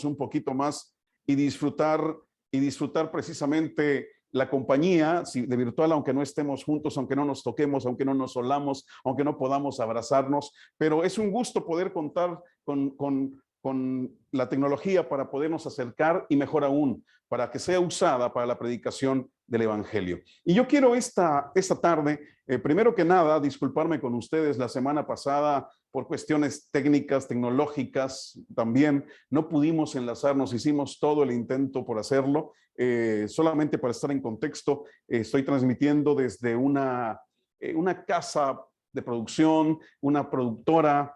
un poquito más y disfrutar precisamente la compañía de virtual, aunque no estemos juntos, aunque no nos toquemos, aunque no nos solamos, aunque no podamos abrazarnos, pero es un gusto poder contar con la tecnología para podernos acercar y mejor aún, para que sea usada para la predicación del Evangelio. Y yo quiero esta tarde, primero que nada, disculparme con ustedes. La semana pasada, por cuestiones técnicas, tecnológicas, también no pudimos enlazarnos, hicimos todo el intento por hacerlo. Solamente para estar en contexto, estoy transmitiendo desde una casa de producción, una productora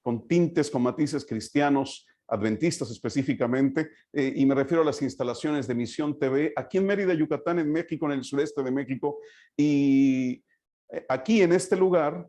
con tintes, con matices cristianos, adventistas específicamente, y me refiero a las instalaciones de Misión TV aquí en Mérida, Yucatán, en México, en el sureste de México. Y aquí en este lugar,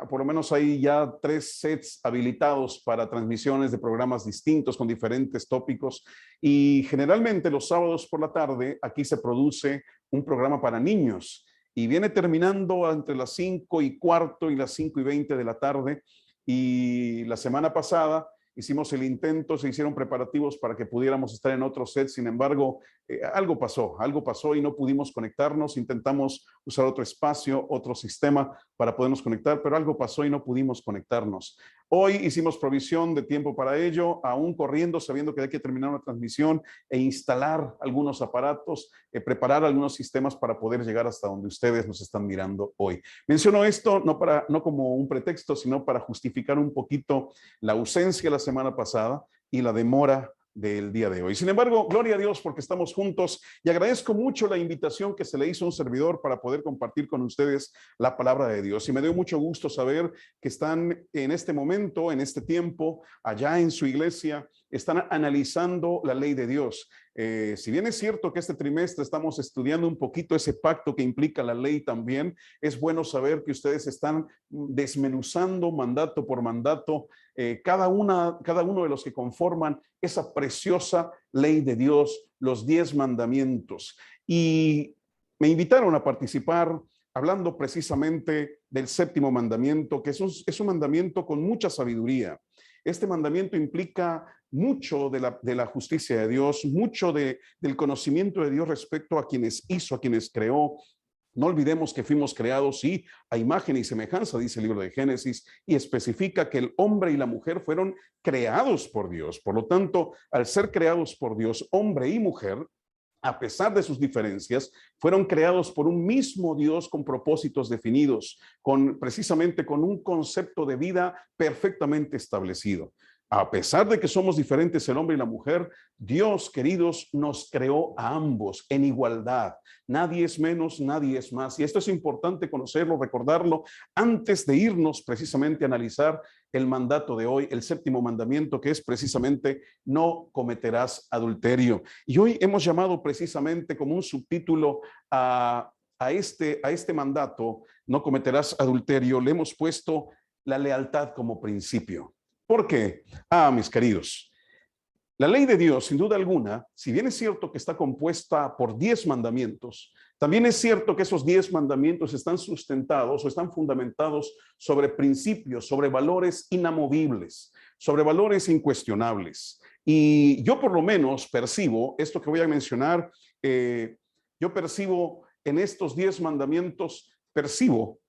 por lo menos hay ya 3 sets habilitados para transmisiones de programas distintos con diferentes tópicos, y generalmente los sábados por la tarde aquí se produce un programa para niños y viene terminando entre las 5:15 y las 5:20 de la tarde. Y la semana pasada hicimos el intento, se hicieron preparativos para que pudiéramos estar en otro set. Sin embargo, algo pasó y no pudimos conectarnos. Intentamos usar otro espacio, otro sistema para podernos conectar, pero algo pasó y no pudimos conectarnos. Hoy hicimos provisión de tiempo para ello, aún corriendo, sabiendo que hay que terminar una transmisión e instalar algunos aparatos, preparar algunos sistemas para poder llegar hasta donde ustedes nos están mirando hoy. Menciono esto no como un pretexto, sino para justificar un poquito la ausencia la semana pasada y la demora del día de hoy. Sin embargo, gloria a Dios porque estamos juntos, y agradezco mucho la invitación que se le hizo a un servidor para poder compartir con ustedes la palabra de Dios. Y me dio mucho gusto saber que están en este momento, en este tiempo, allá en su iglesia, están analizando la ley de Dios. Si bien es cierto que este trimestre estamos estudiando un poquito ese pacto que implica la ley también, es bueno saber que ustedes están desmenuzando mandato por mandato cada uno de los que conforman esa preciosa ley de Dios, los 10 mandamientos. Y me invitaron a participar hablando precisamente del 7º mandamiento, que es un mandamiento con mucha sabiduría. Este mandamiento implica mucho de la justicia de Dios, mucho del conocimiento de Dios respecto a quienes hizo, a quienes creó. No olvidemos que fuimos creados, sí, a imagen y semejanza, dice el libro de Génesis, y especifica que el hombre y la mujer fueron creados por Dios. Por lo tanto, al ser creados por Dios, hombre y mujer, a pesar de sus diferencias, fueron creados por un mismo Dios con propósitos definidos, precisamente con un concepto de vida perfectamente establecido. A pesar de que somos diferentes el hombre y la mujer, Dios, queridos, nos creó a ambos en igualdad. Nadie es menos, nadie es más. Y esto es importante conocerlo, recordarlo, antes de irnos precisamente a analizar el mandato de hoy, el 7º mandamiento, que es precisamente no cometerás adulterio. Y hoy hemos llamado precisamente como un subtítulo a este mandato, no cometerás adulterio, le hemos puesto la lealtad como principio. ¿Por qué? Mis queridos, la ley de Dios, sin duda alguna, si bien es cierto que está compuesta por 10 mandamientos, también es cierto que esos 10 mandamientos están sustentados o están fundamentados sobre principios, sobre valores inamovibles, sobre valores incuestionables. Y yo por lo menos percibo, esto que voy a mencionar, yo percibo en estos 10 mandamientos, percibo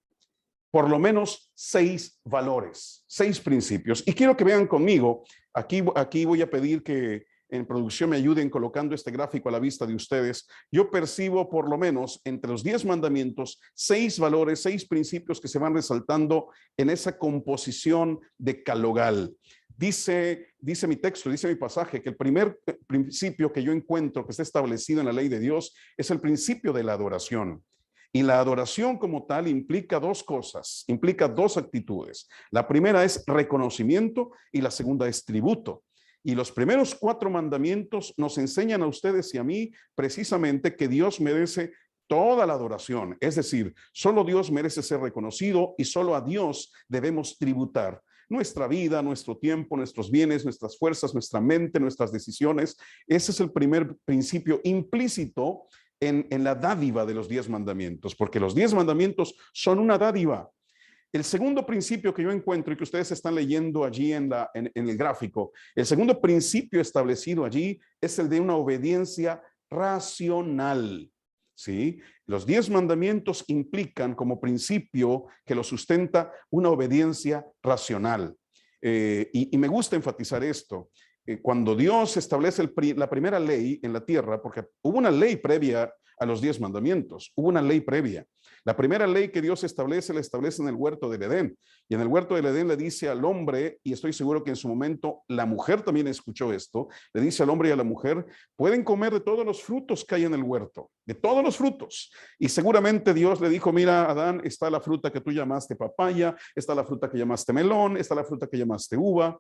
por lo menos 6 valores, 6 principios. Y quiero que vean conmigo, aquí voy a pedir que en producción me ayuden colocando este gráfico a la vista de ustedes. Yo percibo por lo menos entre los 10 mandamientos 6 valores, 6 principios que se van resaltando en esa composición decalogal. Dice mi texto, dice mi pasaje, que el primer principio que yo encuentro que está establecido en la ley de Dios es el principio de la adoración. Y la adoración como tal implica 2 cosas, implica 2 actitudes. La primera es reconocimiento y la segunda es tributo. Y los primeros 4 mandamientos nos enseñan a ustedes y a mí precisamente que Dios merece toda la adoración. Es decir, solo Dios merece ser reconocido y solo a Dios debemos tributar. Nuestra vida, nuestro tiempo, nuestros bienes, nuestras fuerzas, nuestra mente, nuestras decisiones. Ese es el primer principio implícito en la dádiva de los 10 mandamientos, porque los 10 mandamientos son una dádiva. El segundo principio que yo encuentro y que ustedes están leyendo allí en el gráfico, el segundo principio establecido allí es el de una obediencia racional. ¿Sí? Los 10 mandamientos implican como principio que lo sustenta una obediencia racional. Y me gusta enfatizar esto. Cuando Dios establece la primera ley en la tierra, porque hubo una ley previa a los 10 mandamientos, hubo una ley previa. La primera ley que Dios establece, la establece en el huerto del Edén. Y en el huerto del Edén le dice al hombre, y estoy seguro que en su momento la mujer también escuchó esto, le dice al hombre y a la mujer, pueden comer de todos los frutos que hay en el huerto, de todos los frutos. Y seguramente Dios le dijo, mira, Adán, está la fruta que tú llamaste papaya, está la fruta que llamaste melón, está la fruta que llamaste uva.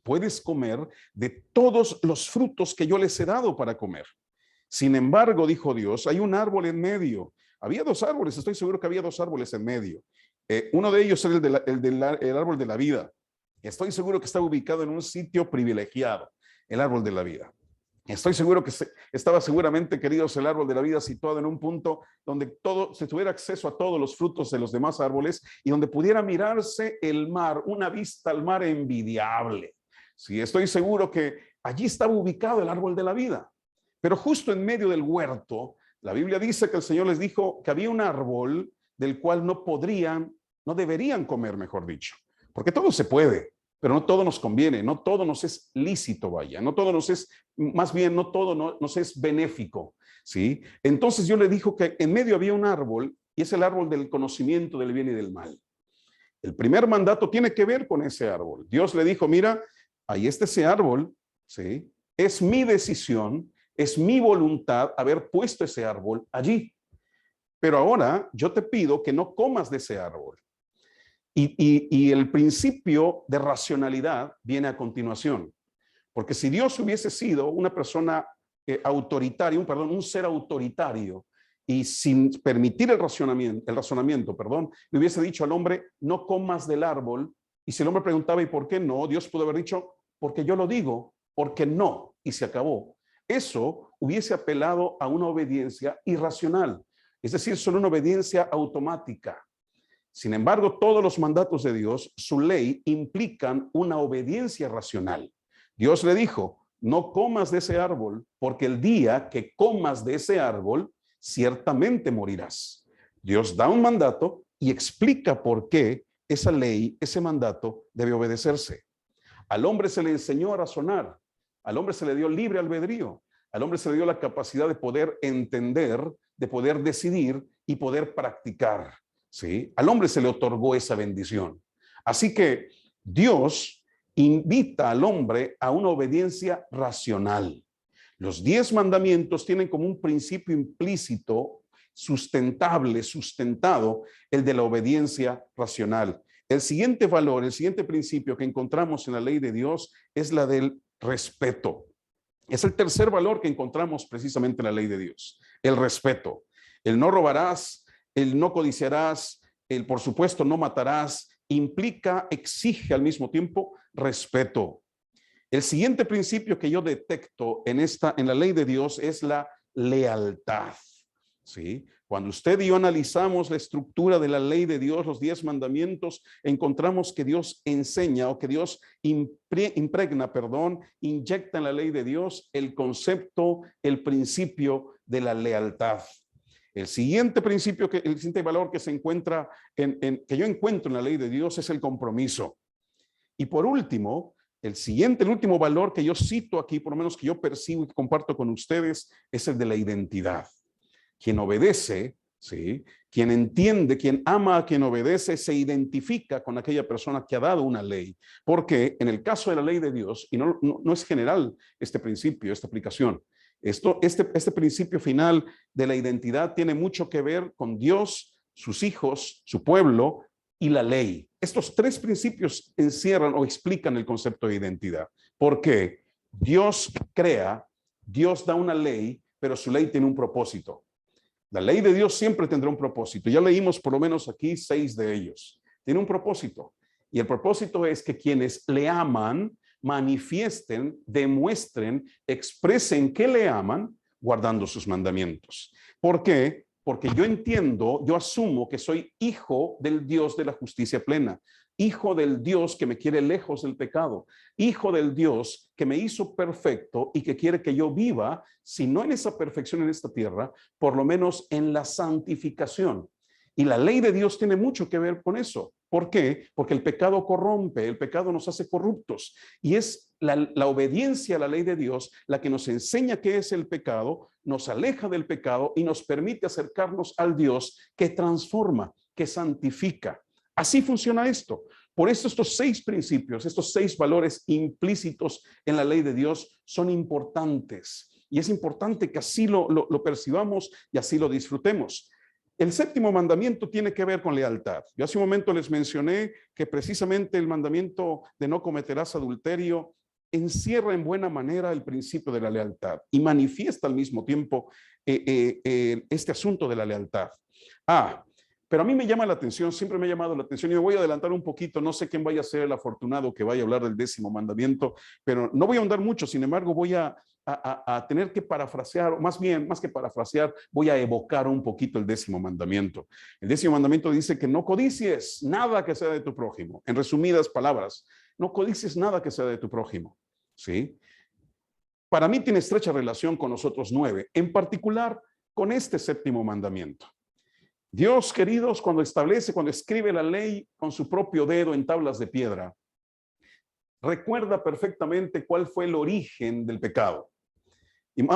Puedes comer de todos los frutos que yo les he dado para comer. Sin embargo, dijo Dios, hay un árbol en medio. Había 2 árboles, estoy seguro que había 2 árboles en medio. Uno de ellos era el árbol de la vida. Estoy seguro que estaba ubicado en un sitio privilegiado, el árbol de la vida. Estoy seguro que estaba seguramente, queridos, el árbol de la vida situado en un punto donde se tuviera acceso a todos los frutos de los demás árboles y donde pudiera mirarse el mar, una vista al mar envidiable. Sí, estoy seguro que allí estaba ubicado el árbol de la vida. Pero justo en medio del huerto, la Biblia dice que el Señor les dijo que había un árbol del cual no deberían comer, mejor dicho. Porque todo se puede, pero no todo nos conviene, no todo nos es lícito, vaya, no todo nos es, más bien, no todo nos es benéfico, ¿sí? Entonces yo le dijo que en medio había un árbol, y es el árbol del conocimiento del bien y del mal. El primer mandato tiene que ver con ese árbol. Dios le dijo, mira, ahí está ese árbol, ¿sí? Es mi decisión, es mi voluntad haber puesto ese árbol allí. Pero ahora yo te pido que no comas de ese árbol. Y el principio de racionalidad viene a continuación. Porque si Dios hubiese sido una persona autoritaria, un ser autoritario, y sin permitir el razonamiento, le hubiese dicho al hombre, no comas del árbol, y si el hombre preguntaba, ¿y por qué no? Dios pudo haber dicho, porque yo lo digo, porque no, y se acabó. Eso hubiese apelado a una obediencia irracional, es decir, solo una obediencia automática. Sin embargo, todos los mandatos de Dios, su ley, implican una obediencia racional. Dios le dijo, no comas de ese árbol, porque el día que comas de ese árbol, ciertamente morirás. Dios da un mandato y explica por qué esa ley, ese mandato debe obedecerse. Al hombre se le enseñó a razonar, al hombre se le dio libre albedrío, al hombre se le dio la capacidad de poder entender, de poder decidir y poder practicar. ¿Sí? Al hombre se le otorgó esa bendición. Así que Dios invita al hombre a una obediencia racional. Los 10 mandamientos tienen como un principio implícito, sustentable, sustentado, el de la obediencia racional. El siguiente valor, el siguiente principio que encontramos en la ley de Dios es la del respeto. Es el tercer valor que encontramos precisamente en la ley de Dios, el respeto. El no robarás, el no codiciarás, el por supuesto no matarás, implica, exige al mismo tiempo respeto. El siguiente principio que yo detecto en la ley de Dios es la lealtad. ¿Sí? Cuando usted y yo analizamos la estructura de la ley de Dios, los 10 mandamientos, encontramos que Dios enseña o que Dios inyecta en la ley de Dios el concepto, el principio de la lealtad. El siguiente principio, el siguiente valor que se encuentra, que yo encuentro en la ley de Dios es el compromiso. Y por último, el último valor que yo cito aquí, por lo menos que yo percibo y comparto con ustedes, es el de la identidad. Quien obedece, ¿sí? Quien entiende, quien ama a quien obedece, se identifica con aquella persona que ha dado una ley. Porque en el caso de la ley de Dios, y no es general este principio, esta aplicación, este principio final de la identidad tiene mucho que ver con Dios, sus hijos, su pueblo y la ley. Estos 3 principios encierran o explican el concepto de identidad. ¿Por qué? Dios crea, Dios da una ley, pero su ley tiene un propósito. La ley de Dios siempre tendrá un propósito. Ya leímos por lo menos aquí 6 de ellos. Tiene un propósito. Y el propósito es que quienes le aman manifiesten, demuestren, expresen que le aman guardando sus mandamientos. ¿Por qué? porque yo entiendo, yo asumo que soy hijo del Dios de la justicia plena, hijo del Dios que me quiere lejos del pecado, hijo del Dios que me hizo perfecto y que quiere que yo viva, si no en esa perfección en esta tierra, por lo menos en la santificación. Y la ley de Dios tiene mucho que ver con eso. ¿Por qué? Porque el pecado corrompe, el pecado nos hace corruptos. Y es la obediencia a la ley de Dios la que nos enseña qué es el pecado, nos aleja del pecado y nos permite acercarnos al Dios que transforma, que santifica. Así funciona esto. Por eso estos 6 principios, estos 6 valores implícitos en la ley de Dios son importantes. Y es importante que así lo percibamos y así lo disfrutemos. El 7º mandamiento tiene que ver con lealtad. Yo hace un momento les mencioné que precisamente el mandamiento de no cometerás adulterio encierra en buena manera el principio de la lealtad y manifiesta al mismo tiempo este asunto de la lealtad. Pero a mí me llama la atención, siempre me ha llamado la atención, y me voy a adelantar un poquito, no sé quién vaya a ser el afortunado que vaya a hablar del 10º mandamiento, pero no voy a ahondar mucho, sin embargo voy a tener que parafrasear, o más bien, más que parafrasear, voy a evocar un poquito el 10º mandamiento. El 10º mandamiento dice que no codicies nada que sea de tu prójimo. En resumidas palabras, no codicies nada que sea de tu prójimo, ¿sí? Para mí tiene estrecha relación con los otros 9, en particular con este 7º mandamiento. Dios, queridos, cuando escribe la ley con su propio dedo en tablas de piedra, recuerda perfectamente cuál fue el origen del pecado,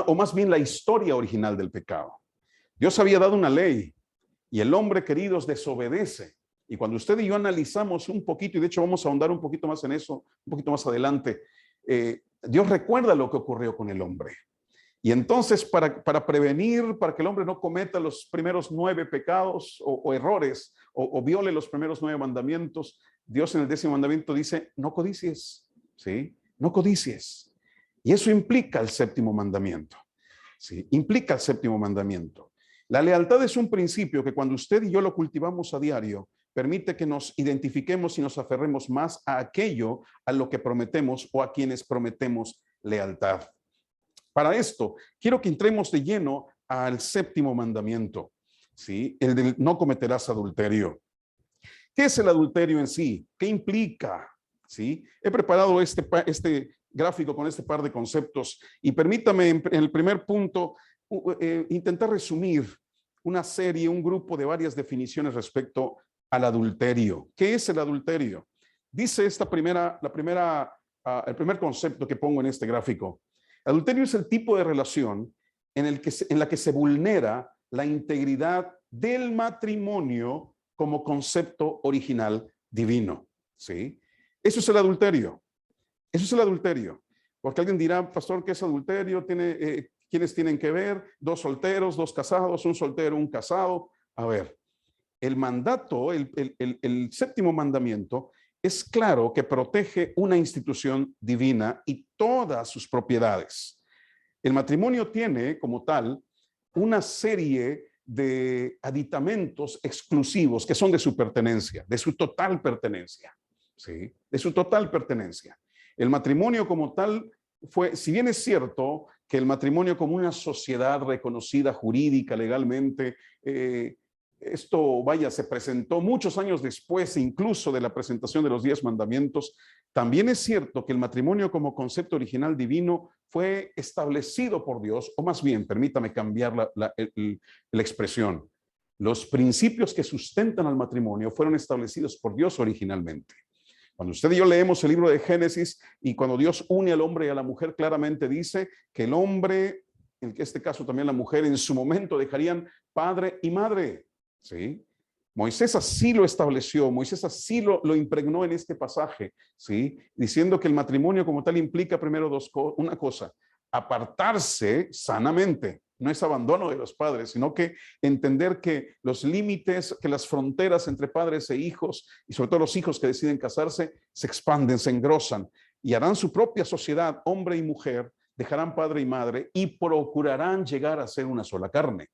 o más bien la historia original del pecado. Dios había dado una ley y el hombre, queridos, desobedece. Y cuando usted y yo analizamos un poquito, y de hecho vamos a ahondar un poquito más en eso, un poquito más adelante, Dios recuerda lo que ocurrió con el hombre. Y entonces para prevenir, para que el hombre no cometa los primeros 9 pecados o errores o viole los primeros 9 mandamientos, Dios en el 10º mandamiento dice, no codicies, ¿sí? No codicies. Y eso implica el 7º mandamiento, ¿sí? Implica el 7º mandamiento. La lealtad es un principio que cuando usted y yo lo cultivamos a diario, permite que nos identifiquemos y nos aferremos más a aquello a lo que prometemos o a quienes prometemos lealtad. Para esto, quiero que entremos de lleno al 7º mandamiento, ¿sí? El de no cometerás adulterio. ¿Qué es el adulterio en sí? ¿Qué implica? ¿Sí? He preparado este gráfico con este par de conceptos y permítame en el primer punto intentar resumir una serie, un grupo de varias definiciones respecto al adulterio. ¿Qué es el adulterio? Dice el primer concepto que pongo en este gráfico. Adulterio es el tipo de relación en la que se vulnera la integridad del matrimonio como concepto original divino, ¿sí? Eso es el adulterio. Eso es el adulterio. Porque alguien dirá, pastor, ¿qué es adulterio? ¿Quiénes tienen que ver? 2 solteros, 2 casados, un soltero, un casado. A ver, el mandato, el 7º mandamiento es claro que protege una institución divina y todas sus propiedades. El matrimonio tiene como tal una serie de aditamentos exclusivos que son de su pertenencia, de su total pertenencia, ¿sí? De su total pertenencia. El matrimonio como tal si bien es cierto que el matrimonio como una sociedad reconocida jurídica, legalmente, esto, se presentó muchos años después, incluso de la presentación de los 10 mandamientos. También es cierto que el matrimonio como concepto original divino fue establecido por Dios, o más bien, permítame cambiar la expresión. Los principios que sustentan al matrimonio fueron establecidos por Dios originalmente. Cuando usted y yo leemos el libro de Génesis y cuando Dios une al hombre y a la mujer, claramente dice que el hombre, en este caso también la mujer, en su momento dejarían padre y madre. ¿Sí? Moisés así lo estableció, Moisés así lo impregnó en este pasaje, ¿sí? Diciendo que el matrimonio como tal implica primero una cosa, apartarse sanamente, no es abandono de los padres, sino que entender que los límites, que las fronteras entre padres e hijos, y sobre todo los hijos que deciden casarse, se expanden, se engrosan y harán su propia sociedad, hombre y mujer, dejarán padre y madre y procurarán llegar a ser una sola carne.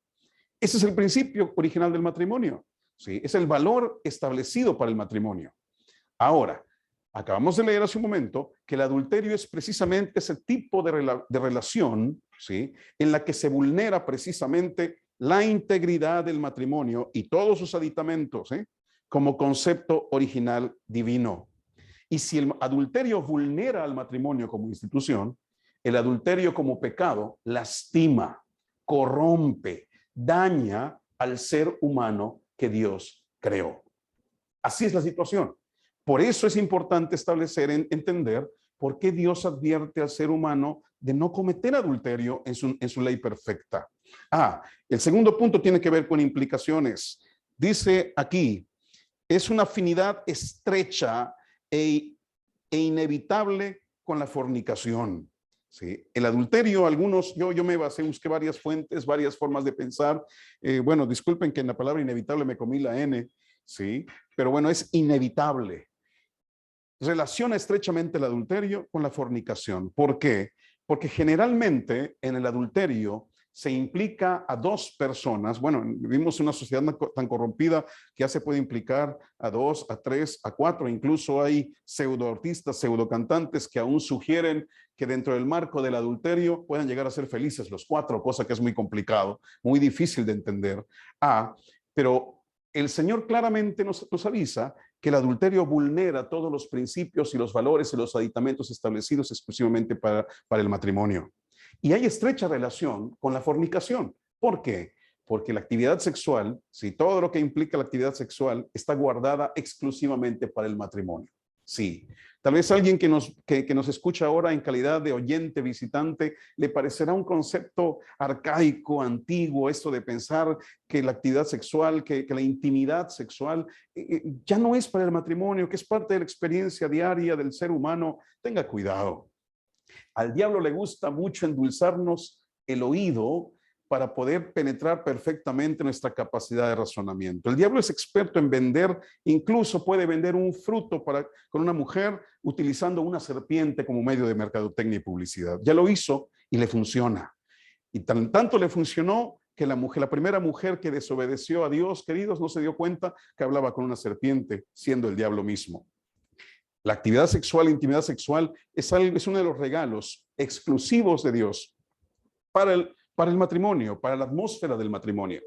Ese es el principio original del matrimonio, ¿sí? Es el valor establecido para el matrimonio. Ahora, acabamos de leer hace un momento que el adulterio es precisamente ese tipo de relación, ¿sí? En la que se vulnera precisamente la integridad del matrimonio y todos sus aditamentos, como concepto original divino. Y si el adulterio vulnera al matrimonio como institución, el adulterio como pecado lastima, corrompe, daña al ser humano que Dios creó. Así es la situación. Por eso es importante establecer, entender por qué Dios advierte al ser humano de no cometer adulterio en su ley perfecta. El segundo punto tiene que ver con implicaciones. Dice aquí, es una afinidad estrecha e inevitable con la fornicación. ¿Sí? El adulterio, yo me busqué varias fuentes, varias formas de pensar. Bueno, disculpen que en la palabra inevitable me comí la N, ¿sí? Pero bueno, es inevitable. Relaciona estrechamente el adulterio con la fornicación. ¿Por qué? Porque generalmente en el adulterio se implica a dos personas. Bueno, vivimos una sociedad tan corrompida que ya se puede implicar a dos, a tres, a cuatro. Incluso hay pseudoartistas, pseudocantantes que aún sugieren que dentro del marco del adulterio puedan llegar a ser felices los cuatro, cosa que es muy complicado, muy difícil de entender. Pero el Señor claramente nos avisa que el adulterio vulnera todos los principios y los valores y los aditamentos establecidos exclusivamente para el matrimonio. Y hay estrecha relación con la fornicación. ¿Por qué? Porque la actividad sexual, si todo lo que implica la actividad sexual está guardada exclusivamente para el matrimonio. Sí, tal vez alguien que nos escucha ahora en calidad de oyente, visitante, le parecerá un concepto arcaico, antiguo, esto de pensar que la actividad sexual, que la intimidad sexual ya no es para el matrimonio, que es parte de la experiencia diaria del ser humano. Tenga cuidado. Al diablo le gusta mucho endulzarnos el oído para poder penetrar perfectamente nuestra capacidad de razonamiento. El diablo es experto en vender, incluso puede vender un fruto con una mujer utilizando una serpiente como medio de mercadotecnia y publicidad. Ya lo hizo y le funciona. Y tanto le funcionó que la primera mujer que desobedeció a Dios, queridos, no se dio cuenta que hablaba con una serpiente, siendo el diablo mismo. La actividad sexual, intimidad sexual, es uno de los regalos exclusivos de Dios para el matrimonio, para la atmósfera del matrimonio.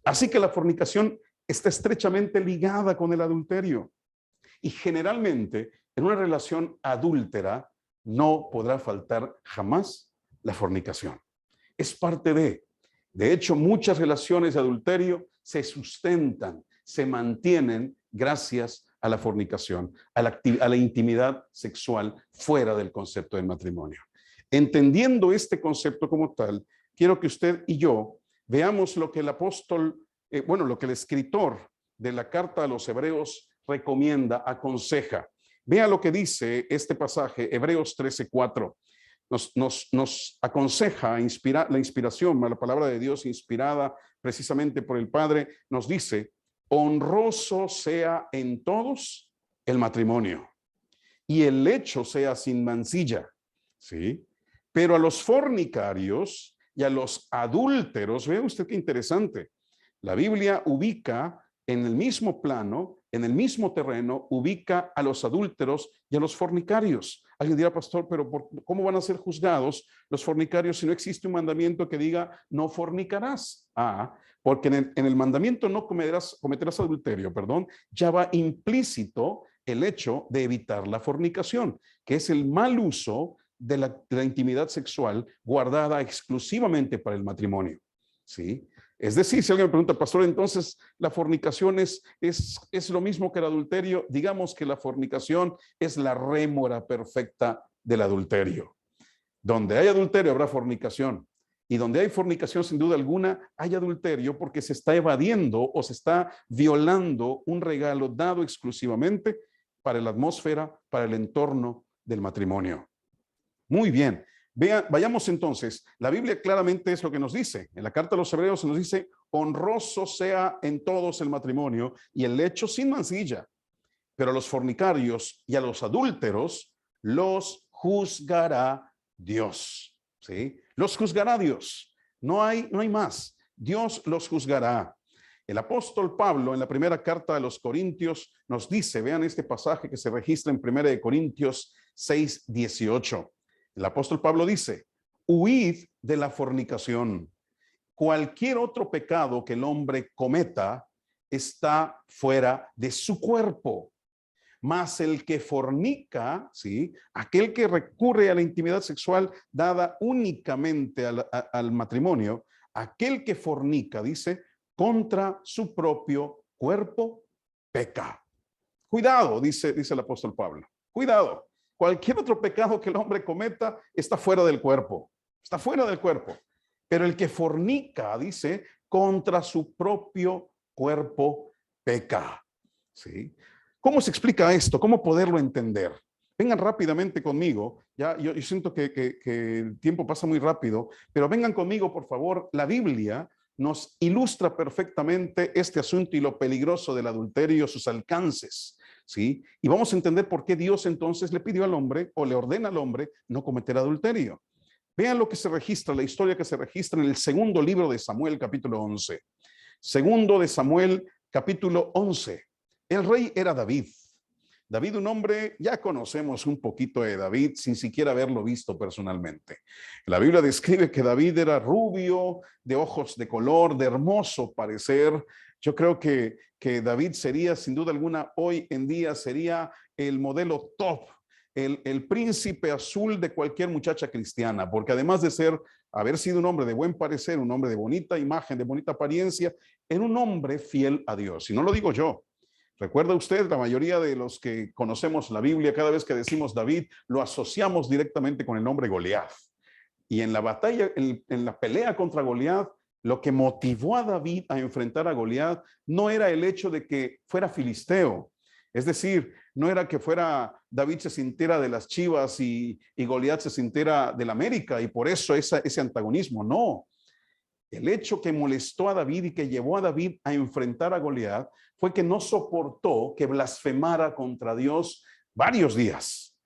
Así que la fornicación está estrechamente ligada con el adulterio. Y generalmente, en una relación adúltera, no podrá faltar jamás la fornicación. Es parte de hecho, muchas relaciones de adulterio se sustentan, se mantienen gracias a la fornicación, a la intimidad sexual fuera del concepto del matrimonio. Entendiendo este concepto como tal, quiero que usted y yo veamos lo que el apóstol, lo que el escritor de la carta a los Hebreos recomienda, aconseja. Vea lo que dice este pasaje, Hebreos 13:4. Nos aconseja la inspiración, la palabra de Dios inspirada precisamente por el Padre, nos dice: honroso sea en todos el matrimonio y el lecho sea sin mancilla, ¿sí? Pero a los fornicarios y a los adúlteros, vea usted qué interesante, la Biblia ubica en el mismo plano, en el mismo terreno, ubica a los adúlteros y a los fornicarios. Alguien dirá: pastor, pero ¿cómo van a ser juzgados los fornicarios si no existe un mandamiento que diga no fornicarás? Porque en el mandamiento no cometerás adulterio, ya va implícito el hecho de evitar la fornicación, que es el mal uso de la intimidad sexual guardada exclusivamente para el matrimonio, ¿sí? Es decir, si alguien me pregunta: pastor, entonces la fornicación es lo mismo que el adulterio. Digamos que la fornicación es la rémora perfecta del adulterio. Donde hay adulterio habrá fornicación. Y donde hay fornicación, sin duda alguna, hay adulterio, porque se está evadiendo o se está violando un regalo dado exclusivamente para la atmósfera, para el entorno del matrimonio. Muy bien. Vayamos entonces, la Biblia claramente es lo que nos dice. En la carta a los Hebreos se nos dice: honroso sea en todos el matrimonio y el lecho sin mancilla, pero a los fornicarios y a los adúlteros los juzgará Dios, ¿sí? Los juzgará Dios. No hay más. Dios los juzgará. El apóstol Pablo, en la primera carta a los Corintios, nos dice, vean este pasaje que se registra en 1 Corintios 6:18. El apóstol Pablo dice: huid de la fornicación. cualquier otro pecado que el hombre cometa está fuera de su cuerpo. Mas el que fornica, ¿sí? Aquel que recurre a la intimidad sexual dada únicamente al matrimonio, aquel que fornica, dice, contra su propio cuerpo, peca. Cuidado, dice el apóstol Pablo. Cuidado. Cualquier otro pecado que el hombre cometa está fuera del cuerpo. Está fuera del cuerpo. Pero el que fornica, dice, contra su propio cuerpo, peca. ¿Sí? ¿Cómo se explica esto? ¿Cómo poderlo entender? Vengan rápidamente conmigo. Ya, yo siento que el tiempo pasa muy rápido, pero vengan conmigo, por favor. La Biblia nos ilustra perfectamente este asunto y lo peligroso del adulterio, sus alcances, ¿sí? Y vamos a entender por qué Dios entonces le pidió al hombre o le ordena al hombre no cometer adulterio. Vean lo que se registra, la historia que se registra en el segundo libro de Samuel, capítulo 11. Segundo de Samuel, capítulo 11. El rey era David. David, un hombre, ya conocemos un poquito de David sin siquiera haberlo visto personalmente. La Biblia describe que David era rubio, de ojos de color, de hermoso parecer. Yo creo que David sería, sin duda alguna, hoy en día sería el modelo top, el príncipe azul de cualquier muchacha cristiana, porque además de haber sido un hombre de buen parecer, un hombre de bonita imagen, de bonita apariencia, era un hombre fiel a Dios. Y no lo digo yo. Recuerda usted, la mayoría de los que conocemos la Biblia, cada vez que decimos David, lo asociamos directamente con el nombre Goliat. Y en la batalla, en la pelea contra Goliat, lo que motivó a David a enfrentar a Goliat no era el hecho de que fuera filisteo. Es decir, no era que David se sintiera de las Chivas y Goliat se sintiera del América y por eso ese antagonismo. No. El hecho que molestó a David y que llevó a David a enfrentar a Goliat fue que no soportó que blasfemara contra Dios varios días.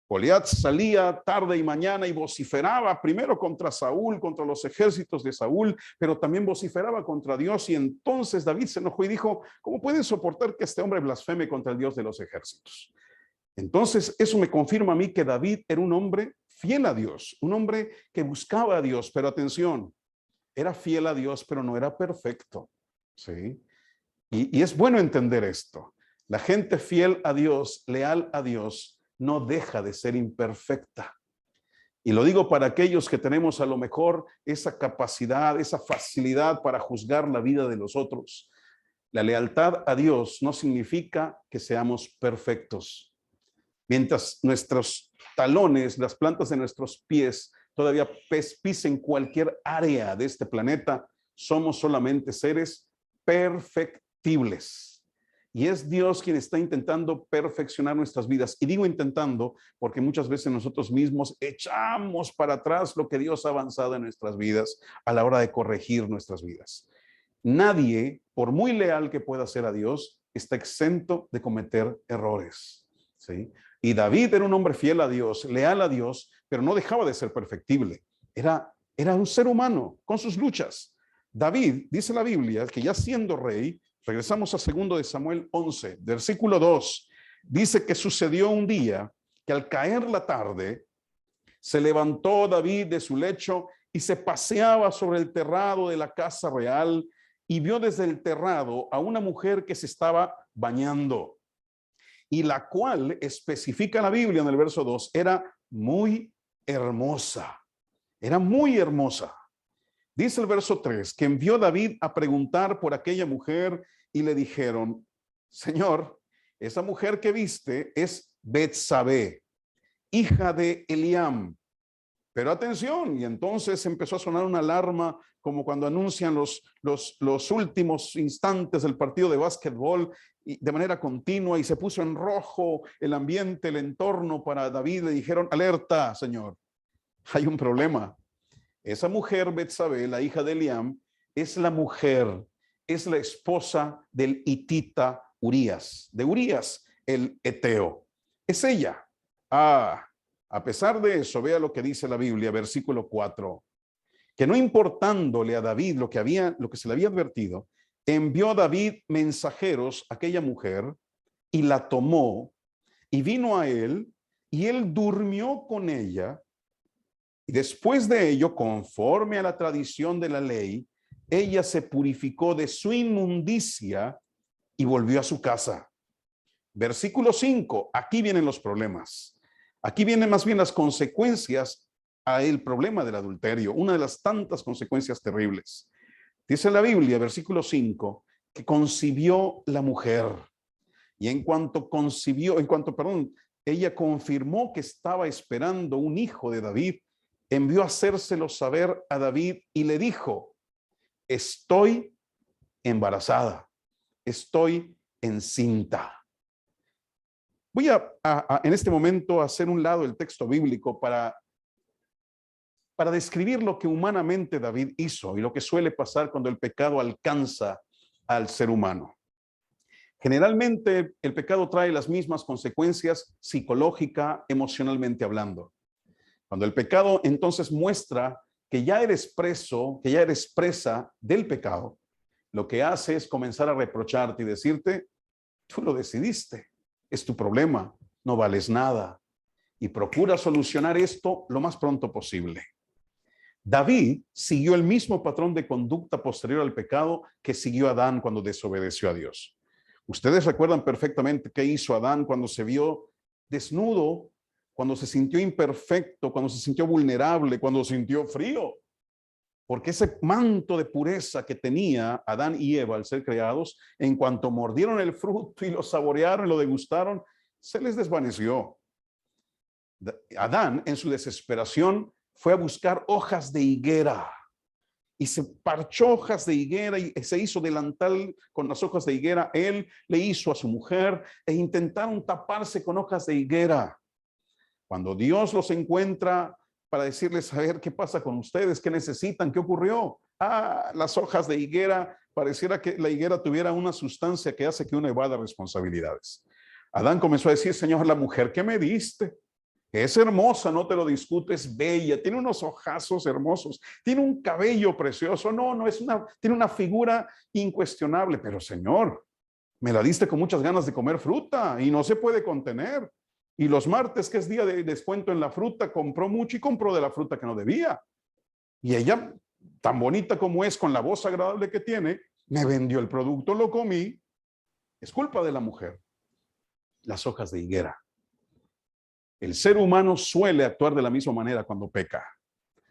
Goliat salía tarde y mañana y vociferaba primero contra Saúl, contra los ejércitos de Saúl, pero también vociferaba contra Dios. Y entonces David se enojó y dijo: ¿cómo pueden soportar que este hombre blasfeme contra el Dios de los ejércitos? Entonces eso me confirma a mí que David era un hombre fiel a Dios, un hombre que buscaba a Dios, pero atención, era fiel a Dios, pero no era perfecto. ¿Sí? Y es bueno entender esto. La gente fiel a Dios, leal a Dios, no deja de ser imperfecta. Y lo digo para aquellos que tenemos a lo mejor esa capacidad, esa facilidad para juzgar la vida de los otros. La lealtad a Dios no significa que seamos perfectos. Mientras nuestros talones, las plantas de nuestros pies, todavía pisen cualquier área de este planeta, somos solamente seres perfectibles. Y es Dios quien está intentando perfeccionar nuestras vidas. Y digo intentando porque muchas veces nosotros mismos echamos para atrás lo que Dios ha avanzado en nuestras vidas a la hora de corregir nuestras vidas. Nadie, por muy leal que pueda ser a Dios, está exento de cometer errores. ¿Sí? Y David era un hombre fiel a Dios, leal a Dios, pero no dejaba de ser perfectible. Era un ser humano con sus luchas. David, dice la Biblia, que ya siendo rey, regresamos a 2 de Samuel 11, versículo 2, dice que sucedió un día que al caer la tarde, se levantó David de su lecho y se paseaba sobre el terrado de la casa real y vio desde el terrado a una mujer que se estaba bañando, y la cual, especifica la Biblia en el verso 2, era muy hermosa. Era muy hermosa. Dice el verso 3, que envió David a preguntar por aquella mujer y le dijeron: Señor, esa mujer que viste es Betsabé, hija de Eliam. Pero atención, y entonces empezó a sonar una alarma como cuando anuncian los últimos instantes del partido de básquetbol y de manera continua, y se puso en rojo el ambiente, el entorno para David. Le dijeron: alerta, Señor, hay un problema. Esa mujer, Betsabé, la hija de Eliam, es la esposa del hitita Urías, de Urías, el eteo. Es ella. A pesar de eso, vea lo que dice la Biblia, versículo 4, que no importándole a David lo que se le había advertido, envió David mensajeros a aquella mujer y la tomó y vino a él y él durmió con ella Y después de ello, conforme a la tradición de la ley, ella se purificó de su inmundicia y volvió a su casa. Versículo 5, aquí vienen los problemas. Aquí vienen más bien las consecuencias al problema del adulterio, una de las tantas consecuencias terribles. Dice la Biblia, versículo 5, que concibió la mujer. Y ella confirmó que estaba esperando un hijo de David, envió a hacérselo saber a David y le dijo, estoy embarazada, estoy encinta. Voy en este momento a hacer un lado el texto bíblico para describir lo que humanamente David hizo y lo que suele pasar cuando el pecado alcanza al ser humano. Generalmente el pecado trae las mismas consecuencias psicológica, emocionalmente hablando. Cuando el pecado entonces muestra que ya eres preso, que ya eres presa del pecado, lo que hace es comenzar a reprocharte y decirte, tú lo decidiste, es tu problema, no vales nada. Y procura solucionar esto lo más pronto posible. David siguió el mismo patrón de conducta posterior al pecado que siguió Adán cuando desobedeció a Dios. Ustedes recuerdan perfectamente qué hizo Adán cuando se vio desnudo, cuando se sintió imperfecto, cuando se sintió vulnerable, cuando sintió frío. Porque ese manto de pureza que tenía Adán y Eva al ser creados, en cuanto mordieron el fruto y lo saborearon y lo degustaron, se les desvaneció. Adán, en su desesperación, fue a buscar hojas de higuera y se parchó hojas de higuera y se hizo delantal con las hojas de higuera. Él le hizo a su mujer e intentaron taparse con hojas de higuera. Cuando Dios los encuentra para decirles, a ver, ¿qué pasa con ustedes? ¿Qué necesitan? ¿Qué ocurrió? Las hojas de higuera, pareciera que la higuera tuviera una sustancia que hace que uno evada responsabilidades. Adán comenzó a decir, Señor, la mujer que me diste, es hermosa, no te lo discuto, es bella, tiene unos ojazos hermosos, tiene un cabello precioso, tiene una figura incuestionable, pero Señor, me la diste con muchas ganas de comer fruta y no se puede contener. Y los martes, que es día de descuento en la fruta, compró mucho y compró de la fruta que no debía. Y ella, tan bonita como es, con la voz agradable que tiene, me vendió el producto, lo comí. Es culpa de la mujer. Las hojas de higuera. El ser humano suele actuar de la misma manera cuando peca.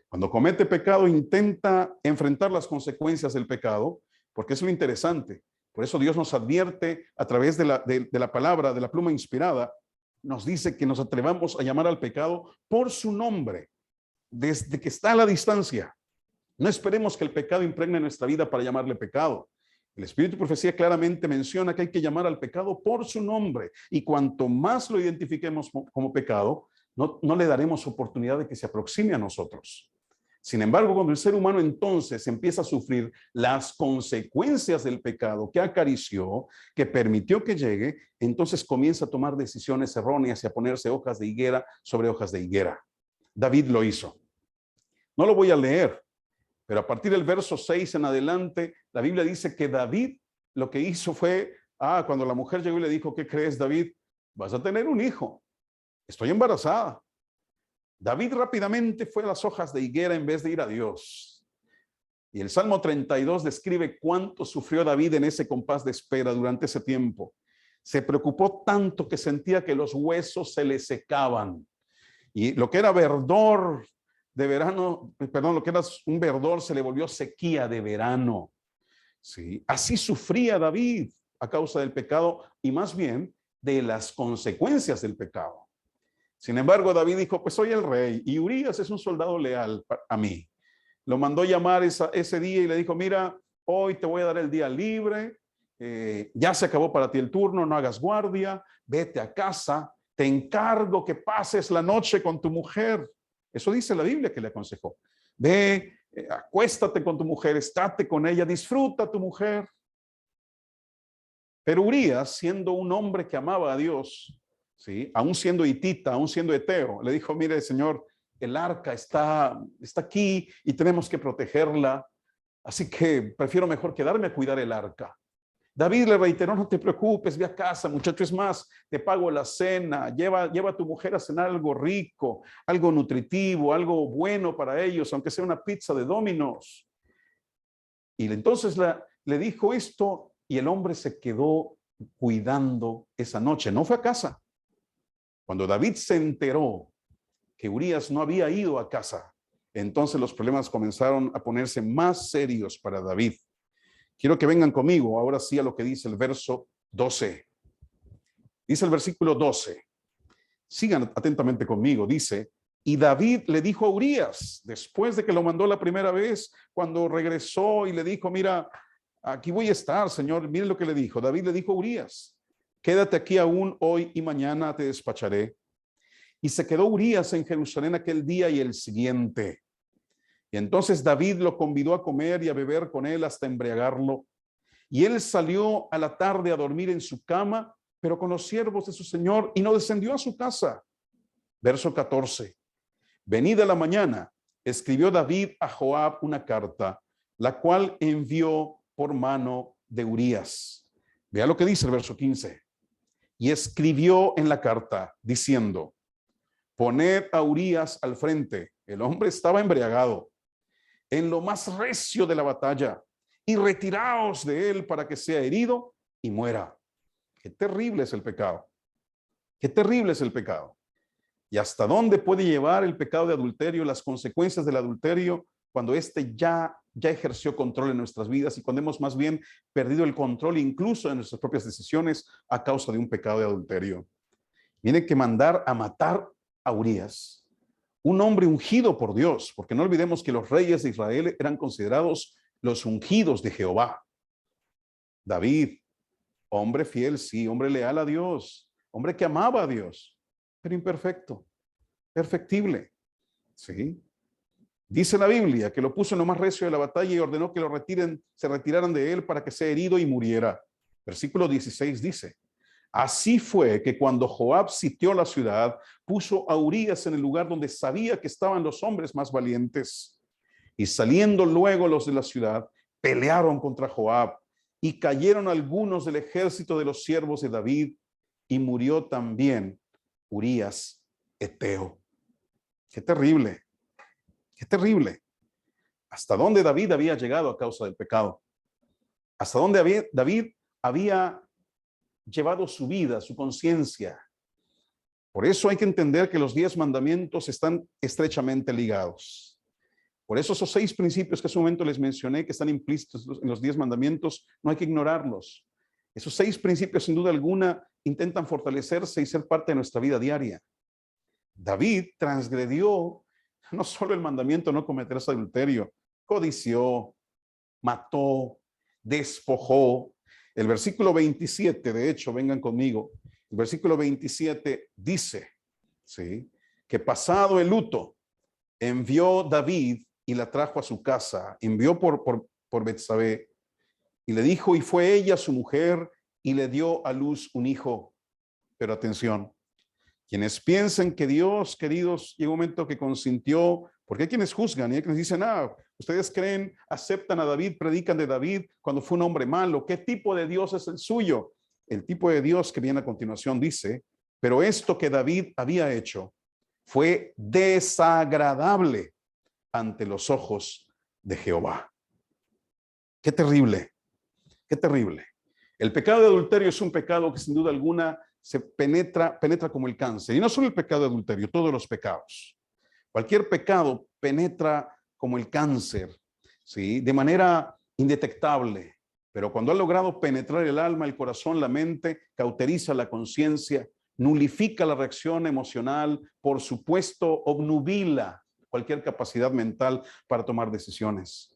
Cuando comete pecado, intenta enfrentar las consecuencias del pecado, porque es lo interesante. Por eso Dios nos advierte a través de la palabra, de la pluma inspirada, nos dice que nos atrevamos a llamar al pecado por su nombre, desde que está a la distancia. No esperemos que el pecado impregne nuestra vida para llamarle pecado. El Espíritu de Profecía claramente menciona que hay que llamar al pecado por su nombre, y cuanto más lo identifiquemos como pecado, no le daremos oportunidad de que se aproxime a nosotros. Sin embargo, cuando el ser humano entonces empieza a sufrir las consecuencias del pecado que acarició, que permitió que llegue, entonces comienza a tomar decisiones erróneas y a ponerse hojas de higuera sobre hojas de higuera. David lo hizo. No lo voy a leer, pero a partir del verso 6 en adelante, la Biblia dice que David lo que hizo fue, cuando la mujer llegó y le dijo, ¿qué crees, David? Vas a tener un hijo. Estoy embarazada. David rápidamente fue a las hojas de higuera en vez de ir a Dios. Y el Salmo 32 describe cuánto sufrió David en ese compás de espera durante ese tiempo. Se preocupó tanto que sentía que los huesos se le secaban. Y lo que era verdor de verano, lo que era un verdor se le volvió sequía de verano. Sí, así sufría David a causa del pecado y más bien de las consecuencias del pecado. Sin embargo, David dijo, pues soy el rey y Urías es un soldado leal a mí. Lo mandó llamar ese día y le dijo, mira, hoy te voy a dar el día libre, ya se acabó para ti el turno, no hagas guardia, vete a casa, te encargo que pases la noche con tu mujer. Eso dice la Biblia que le aconsejó. Ve, acuéstate con tu mujer, estate con ella, disfruta a tu mujer. Pero Urías, siendo un hombre que amaba a Dios, ¿sí? Aún siendo hitita, aún siendo eteo, le dijo, mire, Señor, el arca está aquí y tenemos que protegerla, así que prefiero mejor quedarme a cuidar el arca. David le reiteró, no te preocupes, ve a casa, muchacho, es más, te pago la cena, lleva a tu mujer a cenar algo rico, algo nutritivo, algo bueno para ellos, aunque sea una pizza de Domino's. Y entonces le dijo esto y el hombre se quedó cuidando esa noche, no fue a casa. Cuando David se enteró que Urías no había ido a casa, entonces los problemas comenzaron a ponerse más serios para David. Quiero que vengan conmigo ahora sí a lo que dice el verso 12. Dice el versículo 12. Sigan atentamente conmigo. Dice, y David le dijo a Urías, después de que lo mandó la primera vez, cuando regresó y le dijo, mira, aquí voy a estar, Señor. Miren lo que le dijo. David le dijo a Urías, quédate aquí aún hoy y mañana te despacharé. Y se quedó Urías en Jerusalén aquel día y el siguiente. Y entonces David lo convidó a comer y a beber con él hasta embriagarlo. Y él salió a la tarde a dormir en su cama, pero con los siervos de su señor, y no descendió a su casa. Verso 14. Venida la mañana, escribió David a Joab una carta, la cual envió por mano de Urías. Vea lo que dice el verso 15. Y escribió en la carta diciendo, poned a Urías al frente. El hombre estaba embriagado en lo más recio de la batalla, y retiraos de él para que sea herido y muera. Qué terrible es el pecado. Qué terrible es el pecado. ¿Y hasta dónde puede llevar el pecado de adulterio, las consecuencias del adulterio, cuando éste ya ejerció control en nuestras vidas y cuando hemos más bien perdido el control incluso de nuestras propias decisiones a causa de un pecado de adulterio? Tiene que mandar a matar a Urías, un hombre ungido por Dios, porque no olvidemos que los reyes de Israel eran considerados los ungidos de Jehová. David, hombre fiel, sí, hombre leal a Dios, hombre que amaba a Dios, pero imperfecto, perfectible, sí. Dice la Biblia que lo puso en lo más recio de la batalla y ordenó que se retiraran de él para que sea herido y muriera. Versículo 16 dice, así fue que cuando Joab sitió la ciudad, puso a Urías en el lugar donde sabía que estaban los hombres más valientes. Y saliendo luego los de la ciudad, pelearon contra Joab y cayeron algunos del ejército de los siervos de David y murió también Urías Eteo. Qué terrible, qué terrible. ¿Hasta dónde David había llegado a causa del pecado? ¿Hasta dónde David había llevado su vida, su conciencia? Por eso hay que entender que los 10 mandamientos están estrechamente ligados. Por eso esos 6 principios que hace un momento les mencioné, que están implícitos en los 10 mandamientos, no hay que ignorarlos. Esos 6 principios, sin duda alguna, intentan fortalecerse y ser parte de nuestra vida diaria. David transgredió no solo el mandamiento no cometerás adulterio, codició, mató, despojó. El versículo 27, de hecho, vengan conmigo, el versículo 27 dice, ¿sí?, que pasado el luto, envió David y la trajo a su casa, envió por Betsabé y le dijo, y fue ella su mujer y le dio a luz un hijo. Pero atención, quienes piensen que Dios, queridos, llega un momento que consintió, porque hay quienes juzgan y hay quienes dicen, ustedes creen, aceptan a David, predican de David cuando fue un hombre malo. ¿Qué tipo de Dios es el suyo? El tipo de Dios que viene a continuación dice, pero esto que David había hecho fue desagradable ante los ojos de Jehová. Qué terrible, qué terrible. El pecado de adulterio es un pecado que sin duda alguna se penetra como el cáncer. Y no solo el pecado de adulterio, todos los pecados. Cualquier pecado penetra como el cáncer, ¿sí?, de manera indetectable. Pero cuando ha logrado penetrar el alma, el corazón, la mente, cauteriza la conciencia, nulifica la reacción emocional, por supuesto, obnubila cualquier capacidad mental para tomar decisiones.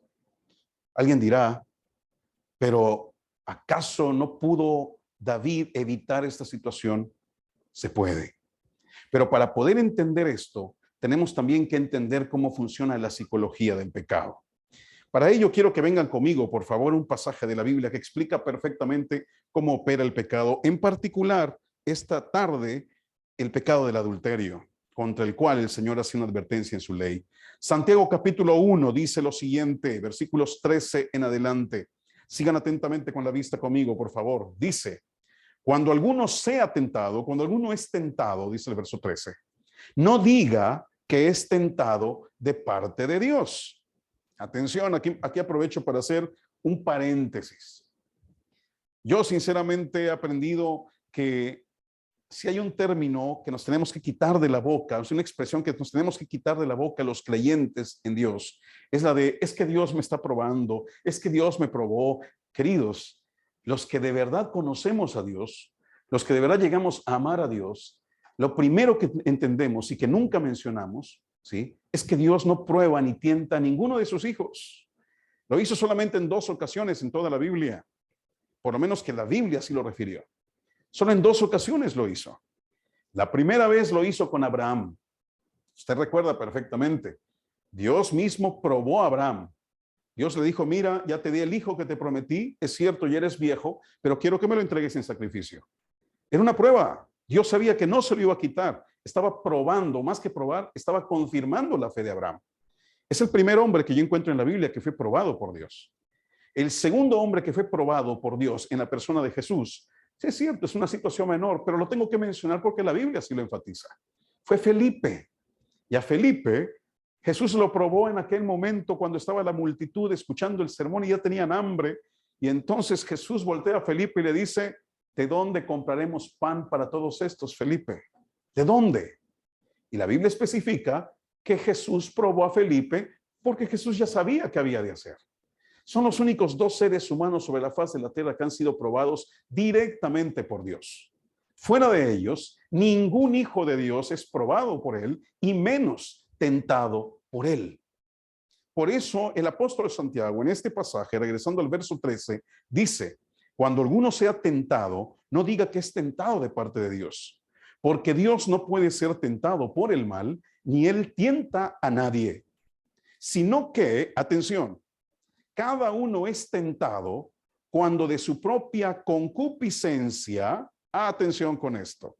Alguien dirá, pero ¿acaso no pudo David evitar esta situación? Se puede. Pero para poder entender esto, tenemos también que entender cómo funciona la psicología del pecado. Para ello quiero que vengan conmigo, por favor, un pasaje de la Biblia que explica perfectamente cómo opera el pecado. En particular, esta tarde, el pecado del adulterio, contra el cual el Señor hace una advertencia en su ley. Santiago capítulo 1 dice lo siguiente, versículos 13 en adelante. Sigan atentamente con la vista conmigo, por favor. Dice, cuando alguno sea tentado, cuando alguno es tentado, dice el verso 13, no diga que es tentado de parte de Dios. Atención, aquí aprovecho para hacer un paréntesis. Yo sinceramente he aprendido que si hay un término que nos tenemos que quitar de la boca, es una expresión que nos tenemos que quitar de la boca los creyentes en Dios, es la de, es que Dios me está probando, es que Dios me probó. Queridos, los que de verdad conocemos a Dios, los que de verdad llegamos a amar a Dios, lo primero que entendemos y que nunca mencionamos, ¿sí?, es que Dios no prueba ni tienta a ninguno de sus hijos. Lo hizo solamente en 2 ocasiones en toda la Biblia, por lo menos que la Biblia sí lo refirió. Solo en 2 ocasiones lo hizo. La primera vez lo hizo con Abraham. Usted recuerda perfectamente. Dios mismo probó a Abraham. Dios le dijo, mira, ya te di el hijo que te prometí. Es cierto, ya eres viejo, pero quiero que me lo entregues en sacrificio. Era una prueba. Dios sabía que no se lo iba a quitar. Estaba probando, más que probar, estaba confirmando la fe de Abraham. Es el primer hombre que yo encuentro en la Biblia que fue probado por Dios. El segundo hombre que fue probado por Dios en la persona de Jesús, sí, es cierto, es una situación menor, pero lo tengo que mencionar porque la Biblia sí lo enfatiza. Fue Felipe. Y a Felipe, Jesús lo probó en aquel momento cuando estaba la multitud escuchando el sermón y ya tenían hambre. Y entonces Jesús voltea a Felipe y le dice, ¿de dónde compraremos pan para todos estos, Felipe? ¿De dónde? Y la Biblia especifica que Jesús probó a Felipe porque Jesús ya sabía qué había de hacer. Son los únicos 2 seres humanos sobre la faz de la tierra que han sido probados directamente por Dios. Fuera de ellos, ningún hijo de Dios es probado por él y menos tentado por él. Por eso el apóstol Santiago en este pasaje, regresando al verso 13, dice, cuando alguno sea tentado, no diga que es tentado de parte de Dios, porque Dios no puede ser tentado por el mal, ni él tienta a nadie, sino que, atención, cada uno es tentado cuando de su propia concupiscencia, atención con esto,